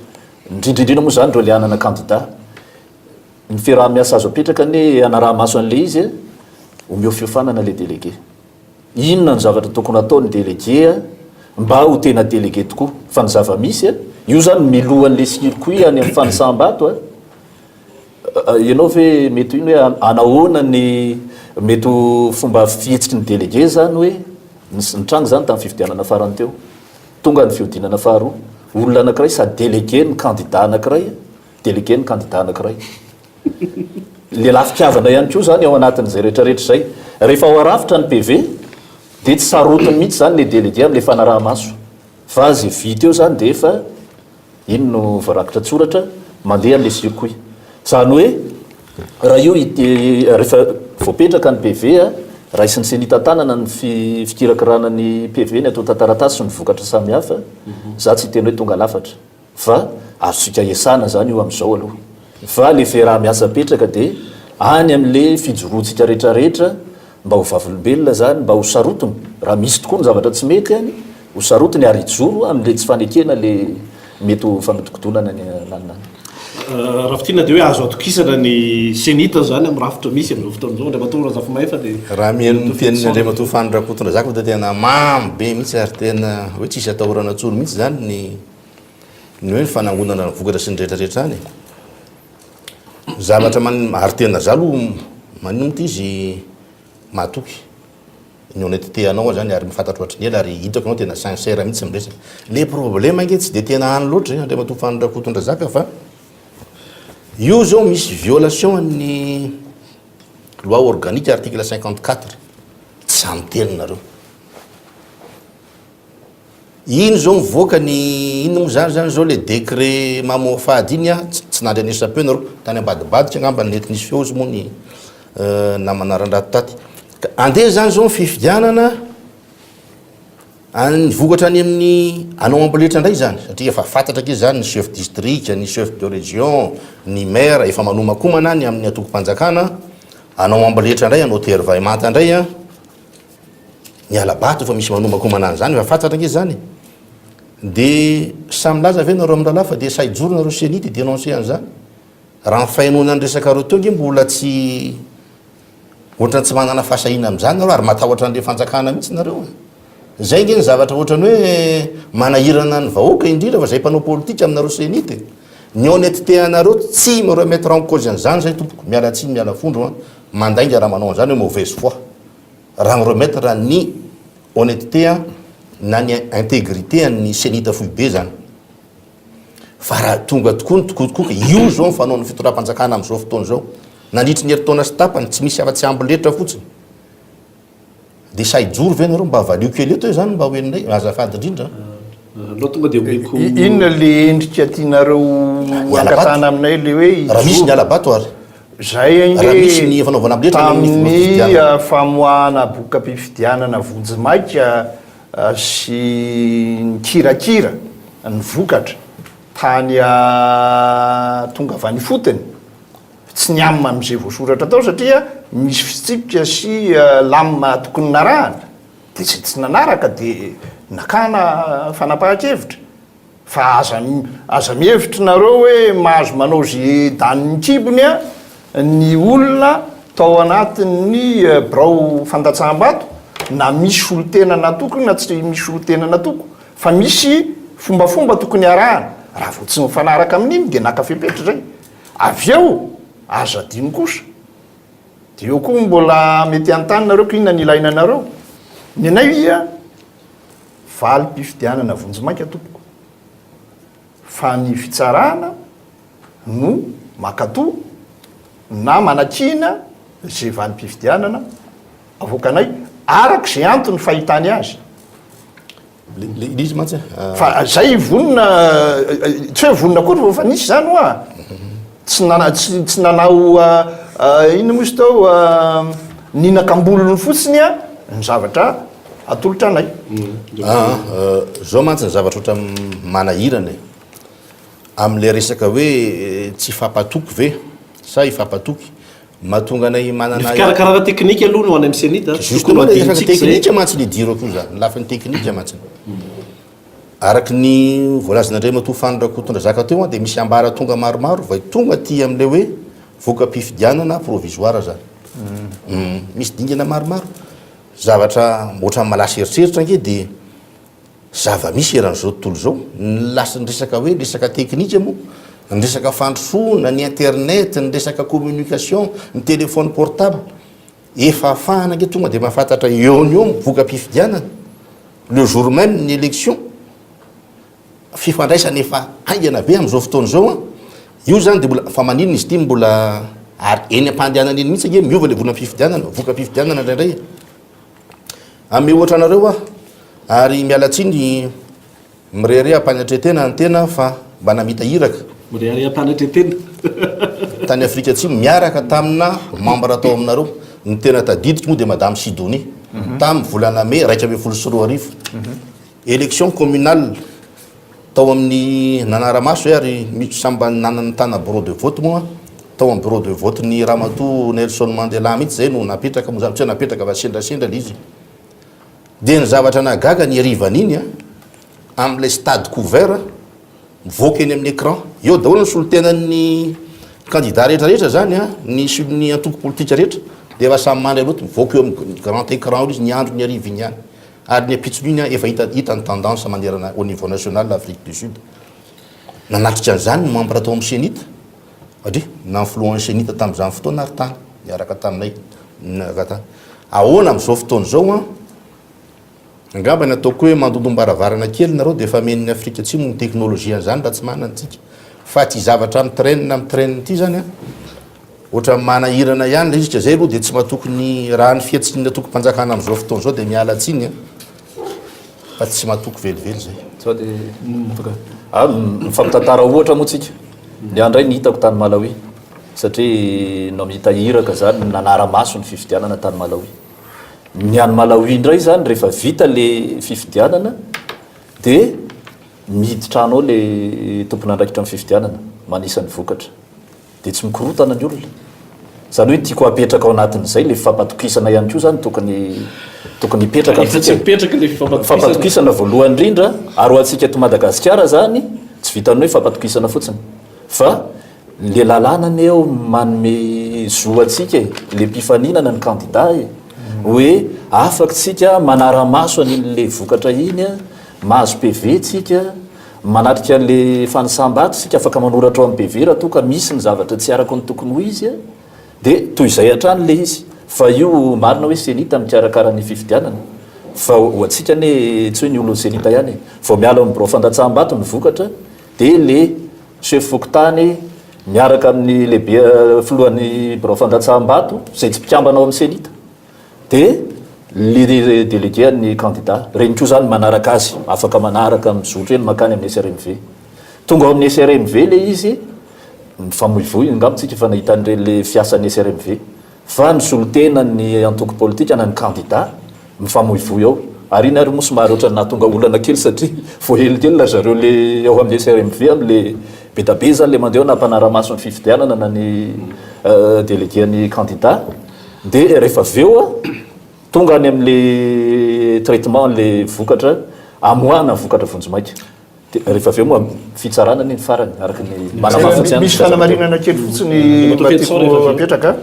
indrindrindrina moa zany reo le anana candidat ny fiaraha-miasa azo apetraka ny anaraha maso an'le izy omeo fiofanana le délégué inona ny zavatra tokony ataony délégué mba ho tena délégué tokoa fa ny zava-misy io zany milohan'le circuit any amin'ny fanisambato ianao ve mety ino hoe anahoana ny mety fomba fihetsiky ny délégué zany hoe nitranga zany tamin'ny fifidianana farany teo tonga ny fiodinana faharoa olona anankiray sady délégué ny candidat anankiray délégué ny candidat anankiray le lafi-kiavana ihany koa zany ao anatin'izay rehetrarehetra zay rehefa ao arafitra ny PV dia tsy sarotiny mihitsy zany le délégué amin'le fanaraha-maso fa azy vita eo zany dia efa ino no voarakitra tsoratra mandeha amin'le circuit zany hoe raha io rehefa voapetraka ny PV raha isin'ny senita tanana ny fikirakirana ny PV ny atao tantaratasy sy ny vokatra samihafa za tsy teny hoe tonga lafatra fa azosika esana zany io amin'izao aloha fa le fiaraha-miasa petraka dia any amin'le fijoroantsika rehetrarehetra mba ho vavolombelona zany mba ho sarotiny raha misy tokoa ny zavatra tsy mety any ho sarotiny ary ijoro amin'le tsy fanekena le mety ho fanodikotonana ny laninany raha fitina dia hoe azo atokisana ny senita zany amin'ny rafitra misy amin'izao fotoan'izao andriamatoa zafimay fa dia raha mihaino fiain'ny andriamatoa fanondrakotona zaka fa dia tena mamy be mihitsy ary tena hoe tsisy atahorana tsoro mihitsy zany ny hoe ny fanangonana ny vokatra sy ny rehetrarehetra any zavatra ary tena za aloha manino mity izy mahatoky ny honnêteté anao zany ary mifantatro ohatry ny ela ary hitako anao tena sincère mihitsy miresaka le problème ange tsy dia tena any loatra zay andriamatoa fanondrakotondra zaka fa io zao misy violation amin'ny loi organique article 54 tsy amitelonareo ino zao mivoaka ny ino moa zany zao le décret mamoa fahady iny tsy nandry anesapeo nareo tany ambadibadika angamba nety nisy feo zy moa ny namanaran-drato taty ka andeha zany zao fifidianana ny vokatra any amin'ny anao amboletra ndray zany satria efa fantatra ke zany ny chef district ny chef de région ny maire efa manomakomana ny amin'ny atoko-panjakana anao amboletra ndray anao tervaimanta ndray ny alabato efa misy manomakomana any zany efa fantatra ke zany dia samylaza ave nareo amin'ny lalafa dia saijoro nareo senity dénoncé an'izany raha nyfainona ny resaka reo teo nge mbola tsy ohatrany tsy manana fahasahina amin'izany nareo ary matahotra an'le fanjakana mihitsy nareo zay nge ny zavatra ohatrany hoe manahirana ny vahoaka indrindra fa zay mpanao politika aminareo senity ny honnêteté anareo tsy remettre en cause an'izany zay tompoko miala tsiny miala fondro mandainga raha manao an'izany hoe mauvaise foi raha ny remettre ny honnêteté na ny intégrité ny senita foy be zany fa raha tonga tokoa io zao fanao ny fitoram-panjakana amin'izao fotoana zao nandritry ny heritaona sy tapany tsy misy afa-tsy amboletra fotsiny dia saijoro ve nareo mba avalio kely eto zany mba hoenindray azafady indrindra inona le endrika tianareo akatana aminay le hoe raha misy ny alabato ary zay raha misy ny fanaovana amboletra tamin'ny famoahana boka-pifidianana vonjimaika sy nikirakira ny vokatra tany tonga avy any fotony tsy ny amina amin'izay voasoratra tao satria misy fitsipika sy lamina tokony narahana dia tsy nanaraka dia nakana fanapahan-kevitra fa aza mihevitra nareo hoe mahazo manao zy daniny kibony a ny olona tao anatin'ny birao fandatsaham-bato na misy olo tena natoko na tsy misy olo tena natoko fa misy fombafomba tokony arahana raha vo tsy mifanaraka amin'iny de nakafipetra zay avy eo aza dino kosa de eo koa mbola mety antanynareo ko inona ny ilainanareo ny anay ia valy mpifidianana vonjimaika tompoko fa ny fitsarana no makato na manakina zay valy mpifidianana avoakanay arak' zay antony fahitany azy izy mantsy fa zay vonona tsy hoe vonona koa fa nisy zany hoa tsy nanao ino mozy tao ninakambolony fotsiny a ny zavatra atolotra anay zao mantsy ny zavatra ohatra manahirana am'le resaka hoe tsy fampatoky ve sa ifampatoky mahatonga anay mananafikarakarana teknika aloha no any amin'ny senita teknika mantsy le diro koa zany lafiny teknika mantsy araky ny voalazanandray matofanorakotondra zaka teo de misy ambara tonga maromaro va tonga ty am'le hoe voka mpifidianana provisoire zany misy dingana maromaro zavatra ohatra malasy eritreritra nge de zava-misy eran'izao tontolo zao lasa ny resaka hoe resaka teknika moa ny resaka fandrosoana ny internet ny resaka communication ny téléphone portable efa afahana nge tonga de mahafantatra eo ny eo mivoka mpifidianana le jour même ny élection fifandraisana efa aingana be am'izao fotoana zao a io zany de mbola fa maninona izy ty mbola ary eny ampandehanana eny mihitsy nge miova le vola mpifidianana voka mpifidianana indraindray ame ohatra anareo a ary mialatsiny mirere ampanatretena ny tena fa mba namita hiraka mirere ampanatretena tany Afrika Atsimo miaraka tamina membre atao aminareo ny tena tadidiko moa de madame Sidonie tamy volana mai 1 élection communale tao amin'ny nanaramaso ary samba nanany tana bureau de vote moa tao amin'ny bureau de vote ny Ramatoa Nelson Mandela mihitsy zay no napetraka mo tsy napetraka fa sendrasendra le izy de ny zavatra nagaga ny arivan'iny a am'le stade couvert mivoaka eny amin'ny écran eo daholo ny solotenan'ny candidat rehetrarehetra zany a ny antoko politika rehetra de efa samy mandry aloto mivoaka eo amin'ny grand écran olo izy ny andro ny ariviny any ary ny apitsony iny efa hitany tendance manerana au niveau national l'Afrique du Sud nanatrika an'izany ny membre atao amin'ny senita satria nainfluence senita tam'izany fotoana ary tany miaraka taminay ahoana am'izao fotoana zao a angamba ny ataoko hoe mandondombaravarana kely nareo de efa men'ny Afrika Atsimo ny teknôlôjia an'izany raha tsy manantsika fa ty zavatra amin'ny train ty zany a ohatra manahirana ihany le izy ka zay aloha de tsy mahatokony raha ny fiatsiny atoko mpanjakana am'izao fotoana zao de miala tsiny a fa tsy mahatoky velively zay sao de mifampitantara ohatra moa tsika ny andray ny hitako tany Malawi satria no mihita hiraka zany nanara-maso ny fifidianana tany Malawi ny any Malawi indray zany rehefa vita le fifidianana de miditra anao le tompony andraikitra amin'ny fifidianana manisany vokatra de tsy mikorotana ny olona zany hoe tiako apetraka ao anatin'izay le fifampatokisana ihany koa zany tokony hipetraka fifampatokisana voalohany indrindra ary ho antsika eto Madagasikara zany tsy vitany hoe fifampatokisana fotsiny fa le lalànany eo manome zo atsika le mpifaninana ny candidat hoe afaka tsika manara-maso an'le vokatra iny a mahazo PV tsika manatrika le fanisambato sika afaka manoratra ao amin'ny PV raha toka misy ny zavatra tsy araka ny tokony ho izy a de toy izay hatrany le izy fa io marina hoe senita mikarakara ny fifidianana fa ho atsika ne tsy hoe ny olo senita ihany vao miala amin'ny bureau fandatsaham-bato ny vokatra de le chef fokontany miaraka amin'ny lehibe filohan'ny bureau fandatsaham-bato zay tsy mpikambana ao amin'ny senita de le délégué ny candidat reny koa zany manaraka azy afaka manaraka mizotra eny makany amin'ny SRMV tonga ao amin'ny SRMV le izy mifamoivoy ngambontsika fa nahitany le fiasan'ny SRMV fa ny solotena ny antoko politika na ny candidat mifamoivoy ao ary iny ary mosomary ohatrany nahatonga olana kely satria voahelykely la zareo le ao amin'ny SRMV am'le betabe zany le mandeha na mpanara-maso ny fifidianana na ny délégué ny candidat de rehefa aveo a tonga any am'le traitement le vokatra amoana vokatra vonjimaika rehefa aveo moa fitsarana ny farany araka ny manamafotsy misy fanamarinana kely fotsiny matiko apetraka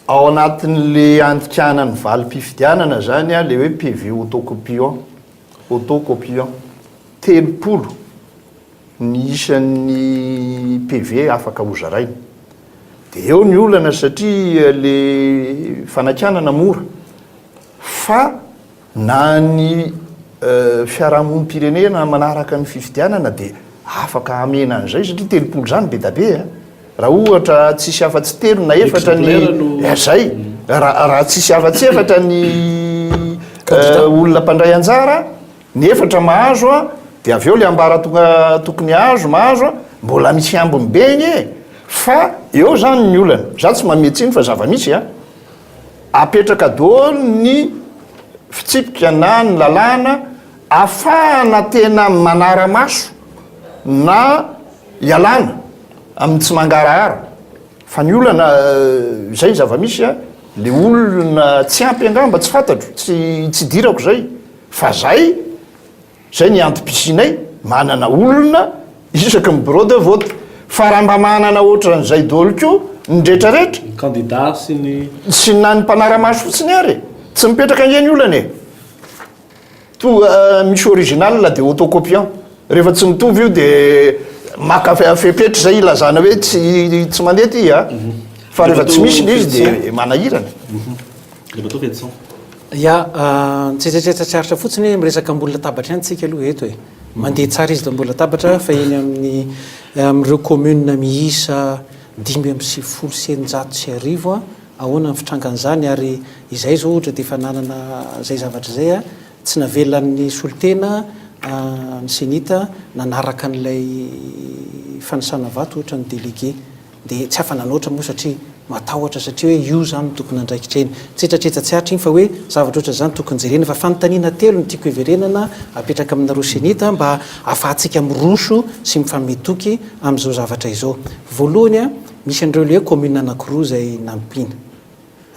ao anatin'le andikanany valim-pifidianana zany a le hoe PV autocopiant telopolo ny isan'ny PV afaka hozaraina dia eo ny olana satria le fanakanana mora fa na ny fiarahamonim-pirenena manaraka ny fifidianana dia afaka amena an'izay satria telopolo zany be da be raha ohatra tsisy afa-tsy telo na efatra ny zay raha tsisy afa-tsy efatra ny olona mpandray anjara ny efatra mahazo a dia avy eo le ambara tokony mahazo a mbola misy ambony be igny fa eo zany ny olana za tsy mametsiny fa zava-misy apetraka daholo ny fitsipika na ny lalàna afahana tena manara-maso na ialana amin'ny tsy mangarahara fa ny olana zay zava-misy le olona tsy ampy angamba tsy fantatro tsy dirako zay fa zay ny antom-pisinay manana olona isaky ny bureau de vote fa raha mba manana ohatran'izay daholo ko ny rehetrarehetra candidat sy ny na ny mpanara-maso fotsiny ary tsy mipetraka angeny olana misy original dia autocopiant rehefa tsy mitovy io dia maka fepetra zay ilazana hoe tsy mandeha ty fa rehefa tsy misy le izy dia manahirana tsetsetretratraritra fotsiny hoe miresaka ambola tabatra ihany tsika aloha eto mandeha tsara izy da mbola tabatra fa eny amin'ireo commune miisa 570 ahoana ny fitrangan'izany ary izay zao ohatra dia efa nanana zay zavatra zay tsy navelan'ny solotena ny senita nanaraka an'ilay fanasana vato ohatra ny délégué dia tsy afananoatra moa satria matahotra satria hoe io zany tokony andraikitreny tsetratretsa tsy atra iny fa hoe zavatra ohatra zany tokony jerena fa fanontaniana telo ny tiako hiverenana apetraka aminareo senita mba ahafahantsika miroso sy mifametoky amin'izao zavatra izao voalohany misy an'ireo le hoe commune anankiroa zay nampina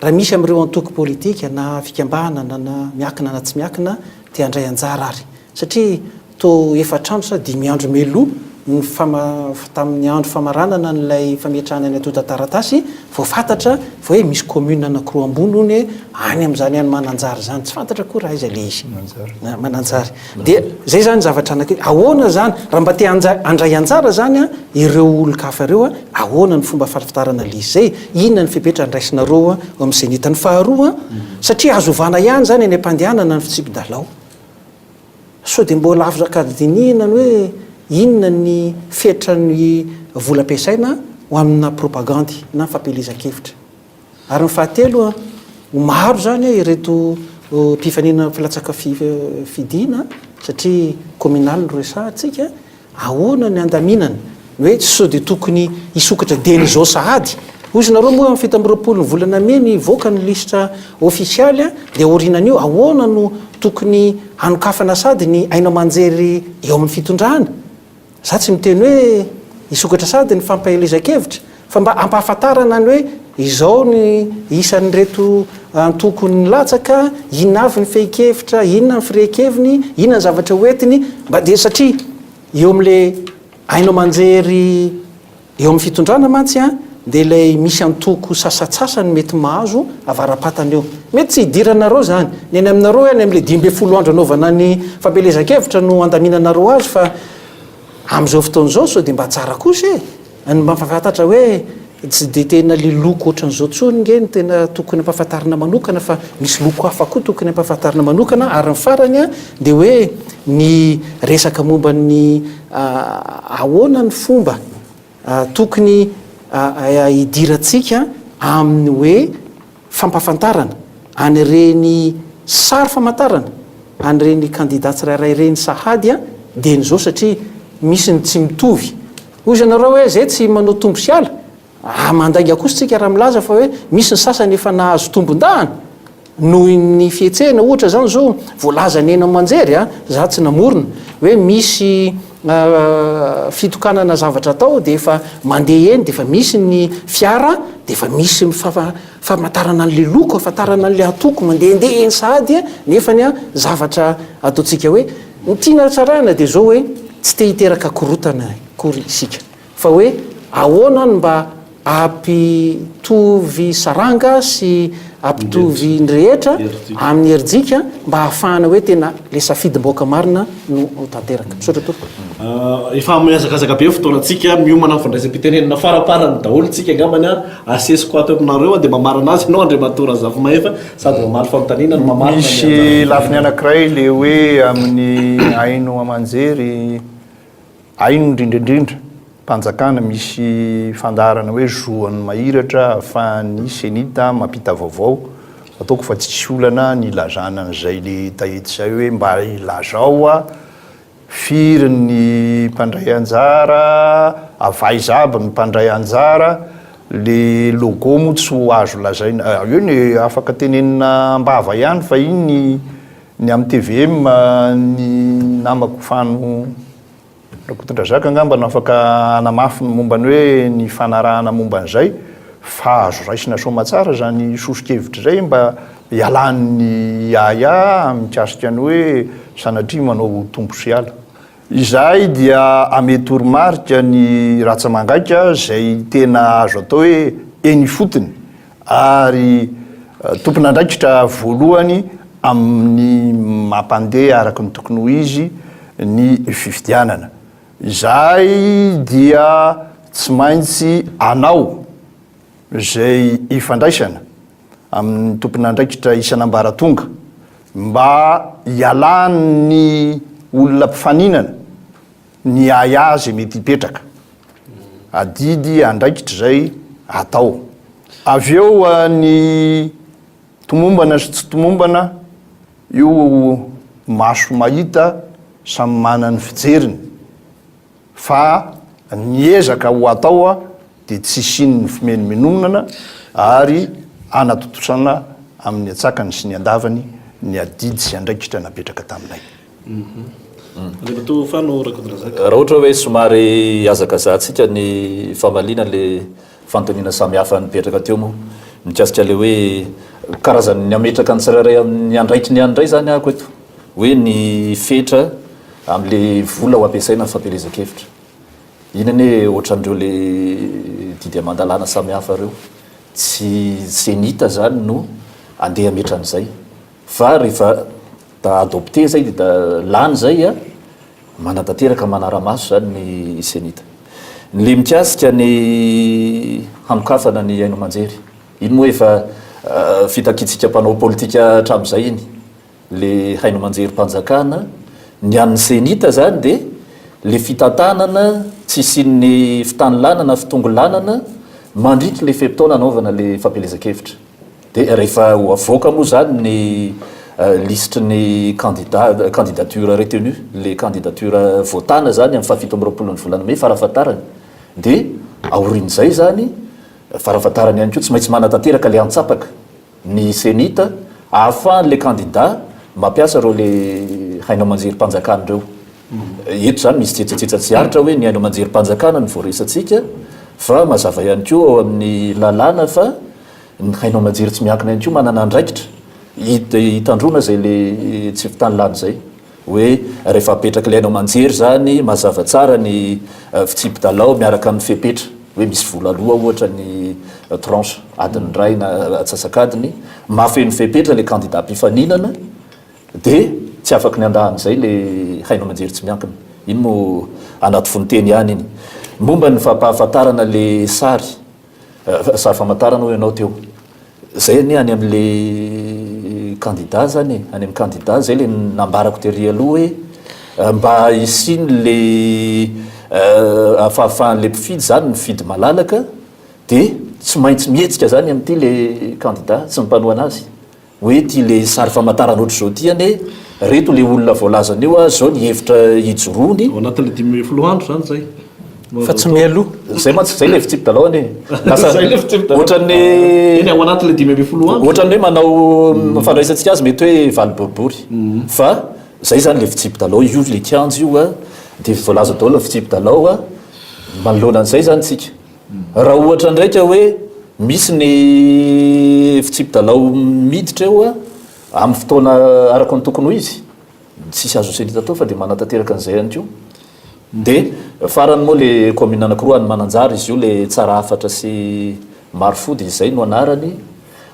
raha misy amin'ireo antoko politika na fikambahana na miakina na tsy miakina dia andray anjara ary satria to efatrandro sa 5 andro meloa tamin'ny andro famaranana n'ilay fametrahana ny atota taratasy vao fantatra fa hoe misy commune anankiroa ambony ony any amin'izany any mananjary zany tsy fantatra koa raha izy le izy mananjary dia zay zany zavatra anaky ahoana zany raha mba te andray anjara zany ireo olon-kafa ireo ahoana ny fomba farafitarana le izy zay inona ny fipetra ndraisinareo amin'ny senita ny faharoa satria azovana ihany zany any ampandehanana ny fitsipidalao so dia mbola afakadinihina ny hoe inona ny fetra ny vola ampiasaina ho amina propagandy na fampelezan-kevitra ary ny fahatelo maro zany ireto mpifanina filatsaka fidina satria communal ny roesahatsika ahoana ny andaminana ny hoe tsy so dia tokony isokatra deny zao sahady ozy nareo moa amin'ny fito amby roapolo ny volana me ny voaka ny listra ofisialy dia orinan'io ahoana no tokony hanokafana sady ny aina manjery eo amin'ny fitondrana za tsy miteny hoe isokatra sady ny fampahelezan-kevitra fa mba ampahafantarana ny hoe izao ny isan'ny reto antokony latsaka inona avy ny fehi-kevitra inona ny firehikeviny inona ny zavatra hoentiny mba dia satria eo amin'le aina manjery eo amin'ny fitondrana mantsy dia ilay misy antoko sasatsasany mety mahazo avarapatana eo mety tsy hidiranareo zany ny any aminareo any amin'le 12 andro anaovana ny fampelezan-kevitra no andaminanareo azy fa amin'izao fotoan'izao so dia mba tsara kosa ny mampafantatra hoe tsy dia tena le loko ohatran'izao tsony ngeny tena tokony ampahafantarana manokana fa misy loko hafa koa tokony ampahafantarana manokana ary ny farany dia hoe ny resaka momba ny ahoana ny fomba tokony hidirantsika amin'ny hoe fampahafantarana anyreny sary famantarana anyreny candidat tsirairay reny sahady dia n'izao satria misy ny tsy mitovy ozy anareo hoe zay tsy manao tombo sy ala mandainga kosytsika raha milaza fa hoe misy ny sasany efa nahazo tombon-dahana noho ny fietsehana ohatra zany zao voalaza ny ena manjery za tsy namorona hoe misy fitokanana zavatra atao dia efa mandeha eny dia efa misy ny fiara dia efa misy famantarana an'le loko afantarana an'le atoko mandehandeha eny sahady nefany zavatra ataontsika hoe ny tiana tsarana dia zao hoe tsy te hiteraka korotana kory isika fa hoe ahoana ny mba ampitovy saranga sy ampitovy nyrehetra amin'ny herijika mba hahafahana hoe tena le safidim-boaka marina no tanteraka misaotra tompoko efa miazakazaka be fotoanatsika miomana fandraisam-pitenenina faraparany daholo tsika angambany asesiko ato aminareo dia mamarana azy ianao andriamatora zavomahefa sady mamaly fanontaniana no mamarina misy lafiny anankiray le hoe amin'ny aino amanjery aino indrindraindrindra mpanjakana misy fandarana hoe zoan'ny mahiratra ahafahany senita mampita vaovao ataoko fa tsy olana ny ilazana an'izay le tahety zay hoe mba ilazao a firy ny mpandray anjara avaizaba ny mpandray anjara le logo moa tsy ho azo lazaina eo ny afaka tenenina mbava ihany fa iny ny amin'ny TVM ny namako fano rakotondrazaka angamba no afaka anamafy mombany hoe ny fanarahana momban'izay fa azo raisina somatsara zany sosokevitra zay mba ialany yaya mikasika ny hoe sanatria manao tompo sy ala izahay dia ametoromarika ny ratsamangaika zay tena azo atao hoe eny fotony ary tomponandraikitra voalohany amin'ny mampandeha araka ny tokony ho izy ny fifidianana izahay dia tsy maintsy anao zay ifandraisana amin'ny tomponandraikitra isanambaratonga mba ialany olona mpifaninana ny ayazy mety hipetraka adidy andraikitra zay atao avy eo ny tomombana sy tsy tomombana io maso mahita samy manany fijeriny fa niezaka ho atao a dia tsy sin'ny fimenomenonana ary anatotosana amin'ny atsakany sy ny andavany ny adidy sy andraikitra napetraka taminay raha ohatra hoe somary azakazahantsika ny famalina le fantonina samihafa nipetraka teo moa mikasika le hoe karazany ametraka ny tsirairay amin'ny andraikiny ihany indray zany ahako eto hoe ny fetra amin'le vola ho ampiasaina ny fampelezan-kevitra inany hoe ohatran'ireo le didy amandalana samihafa reo tsy senita zany no andeha metran'izay fa rehefa da adopté zay da lany zay a manatanteraka manara-maso zany ny senita le mikasika ny hanokafana ny aino amanjery iny moa efa fitakitsika mpanao politika hatramin'izay iny le haino amanjery mpanjakana ny an'ny senita zany de le fitantanana tsy sin'ny fitanylanana fitongolanana mandritra le feptaona anaovana le fampelezan-kevitra de rehefa ho avoaka moa zany ny listre ny candidature retenu le candidature votana zany amin'ny fahafito amby roapolo ny volana may farafatarany de aorin'izay zany farafatarany ihany koa tsy maintsy manatanteraka le antsapaka ny senita ahafahan'le candidat mampiasa reo le haino amanjery mpanjakana reo eto zany misy tsetsatsetsat tsy aritra hoe ny haino amanjery mpanjakana ny voaresatsika fa mazava ihany koa ao amin'ny lalàna fa ny haino amanjery tsy miankina ihany koa manana andraikitra hitandrona zay le tsy fitany zay hoe rehefa apetraka le haino amanjery zany mazava tsara ny fitsipy-dalao miaraka amin'ny fepetra hoe misy vola aloha ohatra ny tranche adiny ray na atsasakadiny mafeny fepetra le candidat mpifaninana de tsy afaky ny andahan'izay le haino amanjery tsy miankina iny mo anaty fonteny ihany iny momba ny fampahafantarana le sary famantarana hoe ianao teo zay any any amin'le candidat zany any amin'ny candidat zay le nambarako tery aloha hoe mba isiny le afahafahan'le mpifidy zany mifidy malalaka de tsy maintsy mihetsika zany amin'ity le candidat tsy mimpanohana azy hoe ty le sary famantarana ohatry zao ty ane reto le olona voalazana eo a zao ny hevitra hijorony anatin'le 10 andro zany zay fa tsy mialoha zay mantsy zay le fitsipy-dalao ane ohatran'ny ao anatin'le 10 andro ohatran'ny hoe manao fandraisantsika azy mety hoe valy boribory fa zay zany le fitsipy-dalao io le kianjo io a de voalaza daholo ny fitsipy-dalao a manoloana an'izay zany tsika raha ohatra ndraika hoe misy ny fitsipy-dalao miditra eo a amin'ny fotoana araka ny tokony ho izy tsisy azo senita atao fa de manatanteraka an'izay ihany koa dia farany moa le commune anakiroa any Mananjara izy io le tsara afatra sy marifody izay no anarany.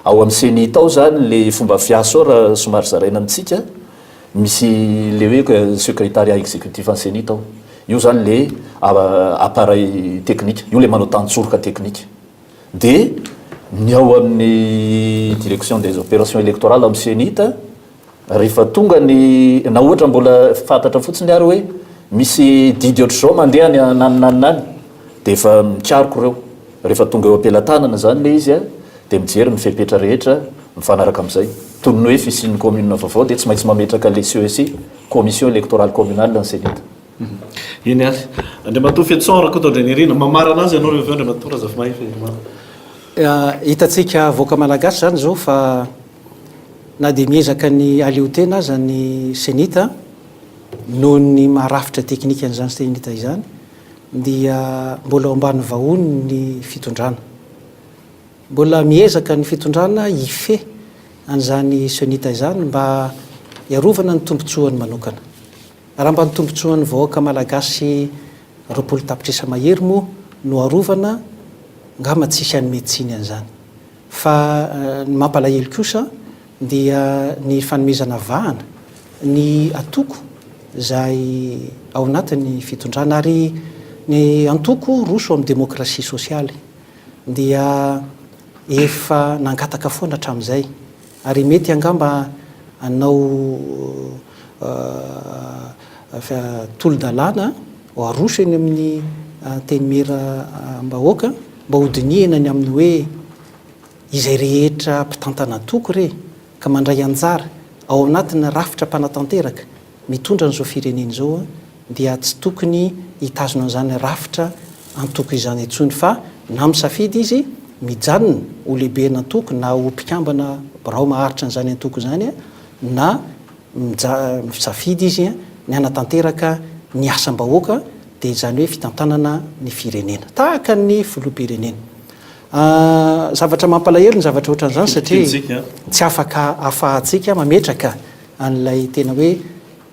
Ao amin'ny CENI tao zany le fomba fiasa ao raha somary zaraina amitsika, misy le hoe secrétariat exécutif en CENI tao. Io zany le appareil technique, io le manao tantsoroka technique. Dia ny ao amin'ny direction des opérations électorales amin'ny CENI rehefa tonga ny na ohatra mbola fantatra fotsiny ary hoe misy didy ohatr'izao mandeha ny naninany dia efa mikaroko reo. Rehefa tonga eo ampelantanana zany le izy dia mijery ny fepetra rehetra mifanaraka amin'izay. Toy ny hoe fisian'ny commune vaovao dia tsy maintsy mametraka le CEC, commission électorale communale ny CENI. Iny ary Andriamatoa Fiantsonra koa tao Andrianirina mamarana azy ianao rehefa Andriamatoa Razafimahitsy hitantsika voaka malagasy zany zao fa na dia miezaka ny aleotena aza ny senita noho ny maharafitra teknika an'izany senita izany dia mbola ao ambany vahony ny fitondrana, mbola miezaka ny fitondrana ife an'izany senita izany mba iarovana ny tombontsoany manokana. Raha mba ny tombontsoan'ny vahoaka malagasy roapolo tapitrisa mahery moa no arovana ngamba tsisy any médecine an'izany. Fa ny mampalahelo kosa dia ny fanomezana vahana ny atoko izay ao anatin'ny fitondrana ary ny antoko roso amin'ny démocratie sociale dia efa nangataka foana hatramin'izay ary mety angamba anao tolo-dalàna ho aroso eny amin'ny teny mera mbahoaka mba hodinihana ny amin'ny hoe izay rehetra mpitantana toko re ka mandray anjara ao anatin'ny rafitra mpanatanteraka mitondra n'izao firenena zao dia tsy tokony hitazona an'izany rafitra antoko izany intsony fa na misafidy izy mijanona ho lehibe n'antoko na ho mpikambana raha maharitra an'izany antoko zany na misafidy izy ny anatanteraka ny asam-bahoaka dia izany hoe fitantanana ny firenena tahaka ny filoham-pirenena. Zavatra mampalahelo ny zavatra ohatran'izany satria tsy afaka ahafahantsika mametraka an'ilay tena hoe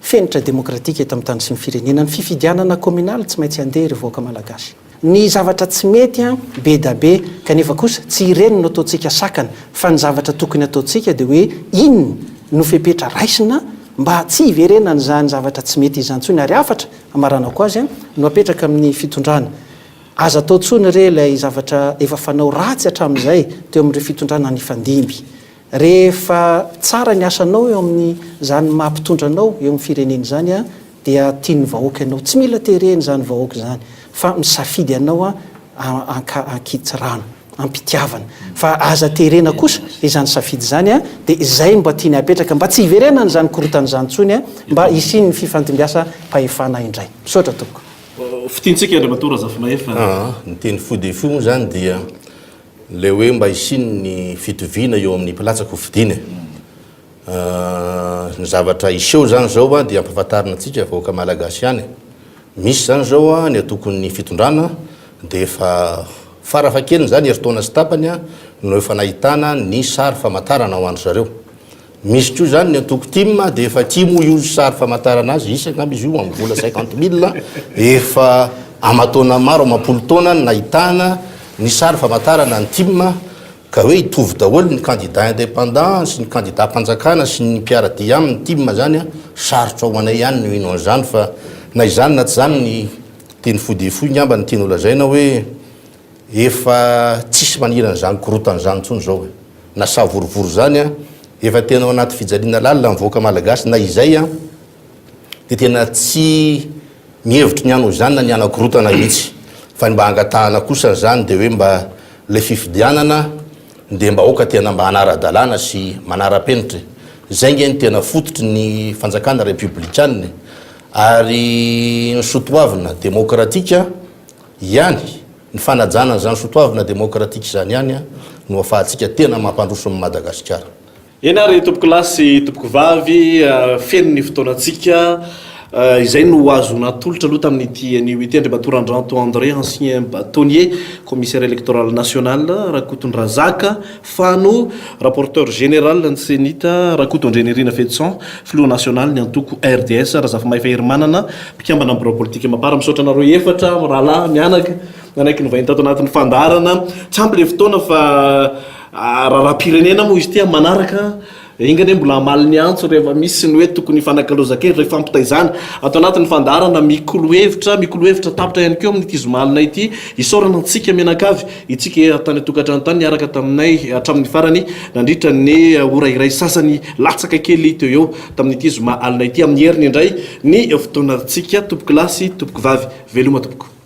fenitra demokratika eto amin'ny tany sy ny firenena. Ny fifidianana communal tsy maintsy andeha revoaka malagasy. Ny zavatra tsy mety be da be kanefa kosa tsy ireny no ataontsika sakana fa ny zavatra tokony ataontsika dia hoe inona no fepetra raisina mba tsy hiverena n'izany zavatra tsy mety izany tsony ary afatra amaranako azy no apetraka amin'ny fitondrana. Aza atao tsony re ilay zavatra efa fanao ratsy hatramin'izay teo amin'ireo fitondrana ny fandimby. Rehefa tsara ny asanao eo amin'ny zany mampitondra anao eo amin'ny firenena izany dia tiany vahoaka ianao, tsy mila tereny zany vahoaka zany fa misafidy ianao ankitsirana, ampitiavana. Fa aza terena kosa izany safidy zany dia izay mba tiany apetraka mba tsy hiverena n'izany korotan'izany tsony mba hisiny ny fifantombiasa mpahefana indray. Misaotra tompoko. Fitiantsika Andriamatoa Razafimahitsy ny teny fodefo moa zany dia le hoe mba hisiny ny fitoviana eo amin'ny mpalatsaka ho fidina. Ny zavatra iseho zany zao dia ampahafantarina antsika vahoaka malagasy ihany. Misy zany zao ny atokony fitondrana dia efa farafakeliny zany eritaona sy tapany no efa nahitana ny sary famantarana ho andry zareo. Misy koa zany ny antoko tim dia efa timo io sary famantarana azy isa angamba izy io amin'ny vola 50 000 efa amataona maro amapolo taona nahitana ny sary famantarana ny tim ka hoe hitovy daholo ny candidat indépendant sy ny candidat mpanjakana sy ny mpiaradia amin'ny tim zany sarotra ho anay ihany no ino an'izany fa na izany na tsy zany ny teny fodefo ngamba ny teny olazaina hoe efa tsisy maniran'izany korotan'izany ntsony zao na savorovory zany efa tena ao anaty fijaliana lalina mivoaka malagasy na izay dia tena tsy mihevitry ny ano zany na ny anakorotana mihitsy fa ny mba angatahana kosa zany dia hoe mba le fifidianana dia mba oka tena mba anara-dalàna sy manara-penitra. Zay nge ny tena fototry ny fanjakana républicaine ary ny sotoavina demokratika ihany ny fanajana zany sotoavina demokratika zany ihany no afahantsika tena mampandroso amin'ny Madagasikara. Eny ary tompoko lasy tompoko vavy feno ny fotoanantsika izay no azo natolotra aloha tamin'ity an'ity Andriamatoa Andranto André ancien bâtonnier commissaire électoral national Rakotony Razaka Fano rapporteur général ny Senita Rakoto Andrenirina Fetson filoha national ny antoko RDS Razafa Maifa Hermanana mpikambana amin'ny birao politika mapara misaotra nareo efatra rahalahy mianaka nanaiky novainy tato anatin'ny fandarana tsy ampy le fotoana fa raharam-pirenena moa izy ty manaraka ingany mbola amaly ny antso rehefa misy ny hoe tokony fanakalozakely rehefa fampitaizana atao anatin'ny fandarana mikolo-hevitra tapitra ihany keo amin'ity zomalina ity isorana antsika mianakavy itsika tany atokantrano tany niaraka taminay hatramin'ny farany nandritra ny ora iray sasany latsaka kely teo eo tamin'ity zoma alina ity amin'ny heriny indray ny fotoanantsika tompoky lasy tompoky vavy veloma tompoko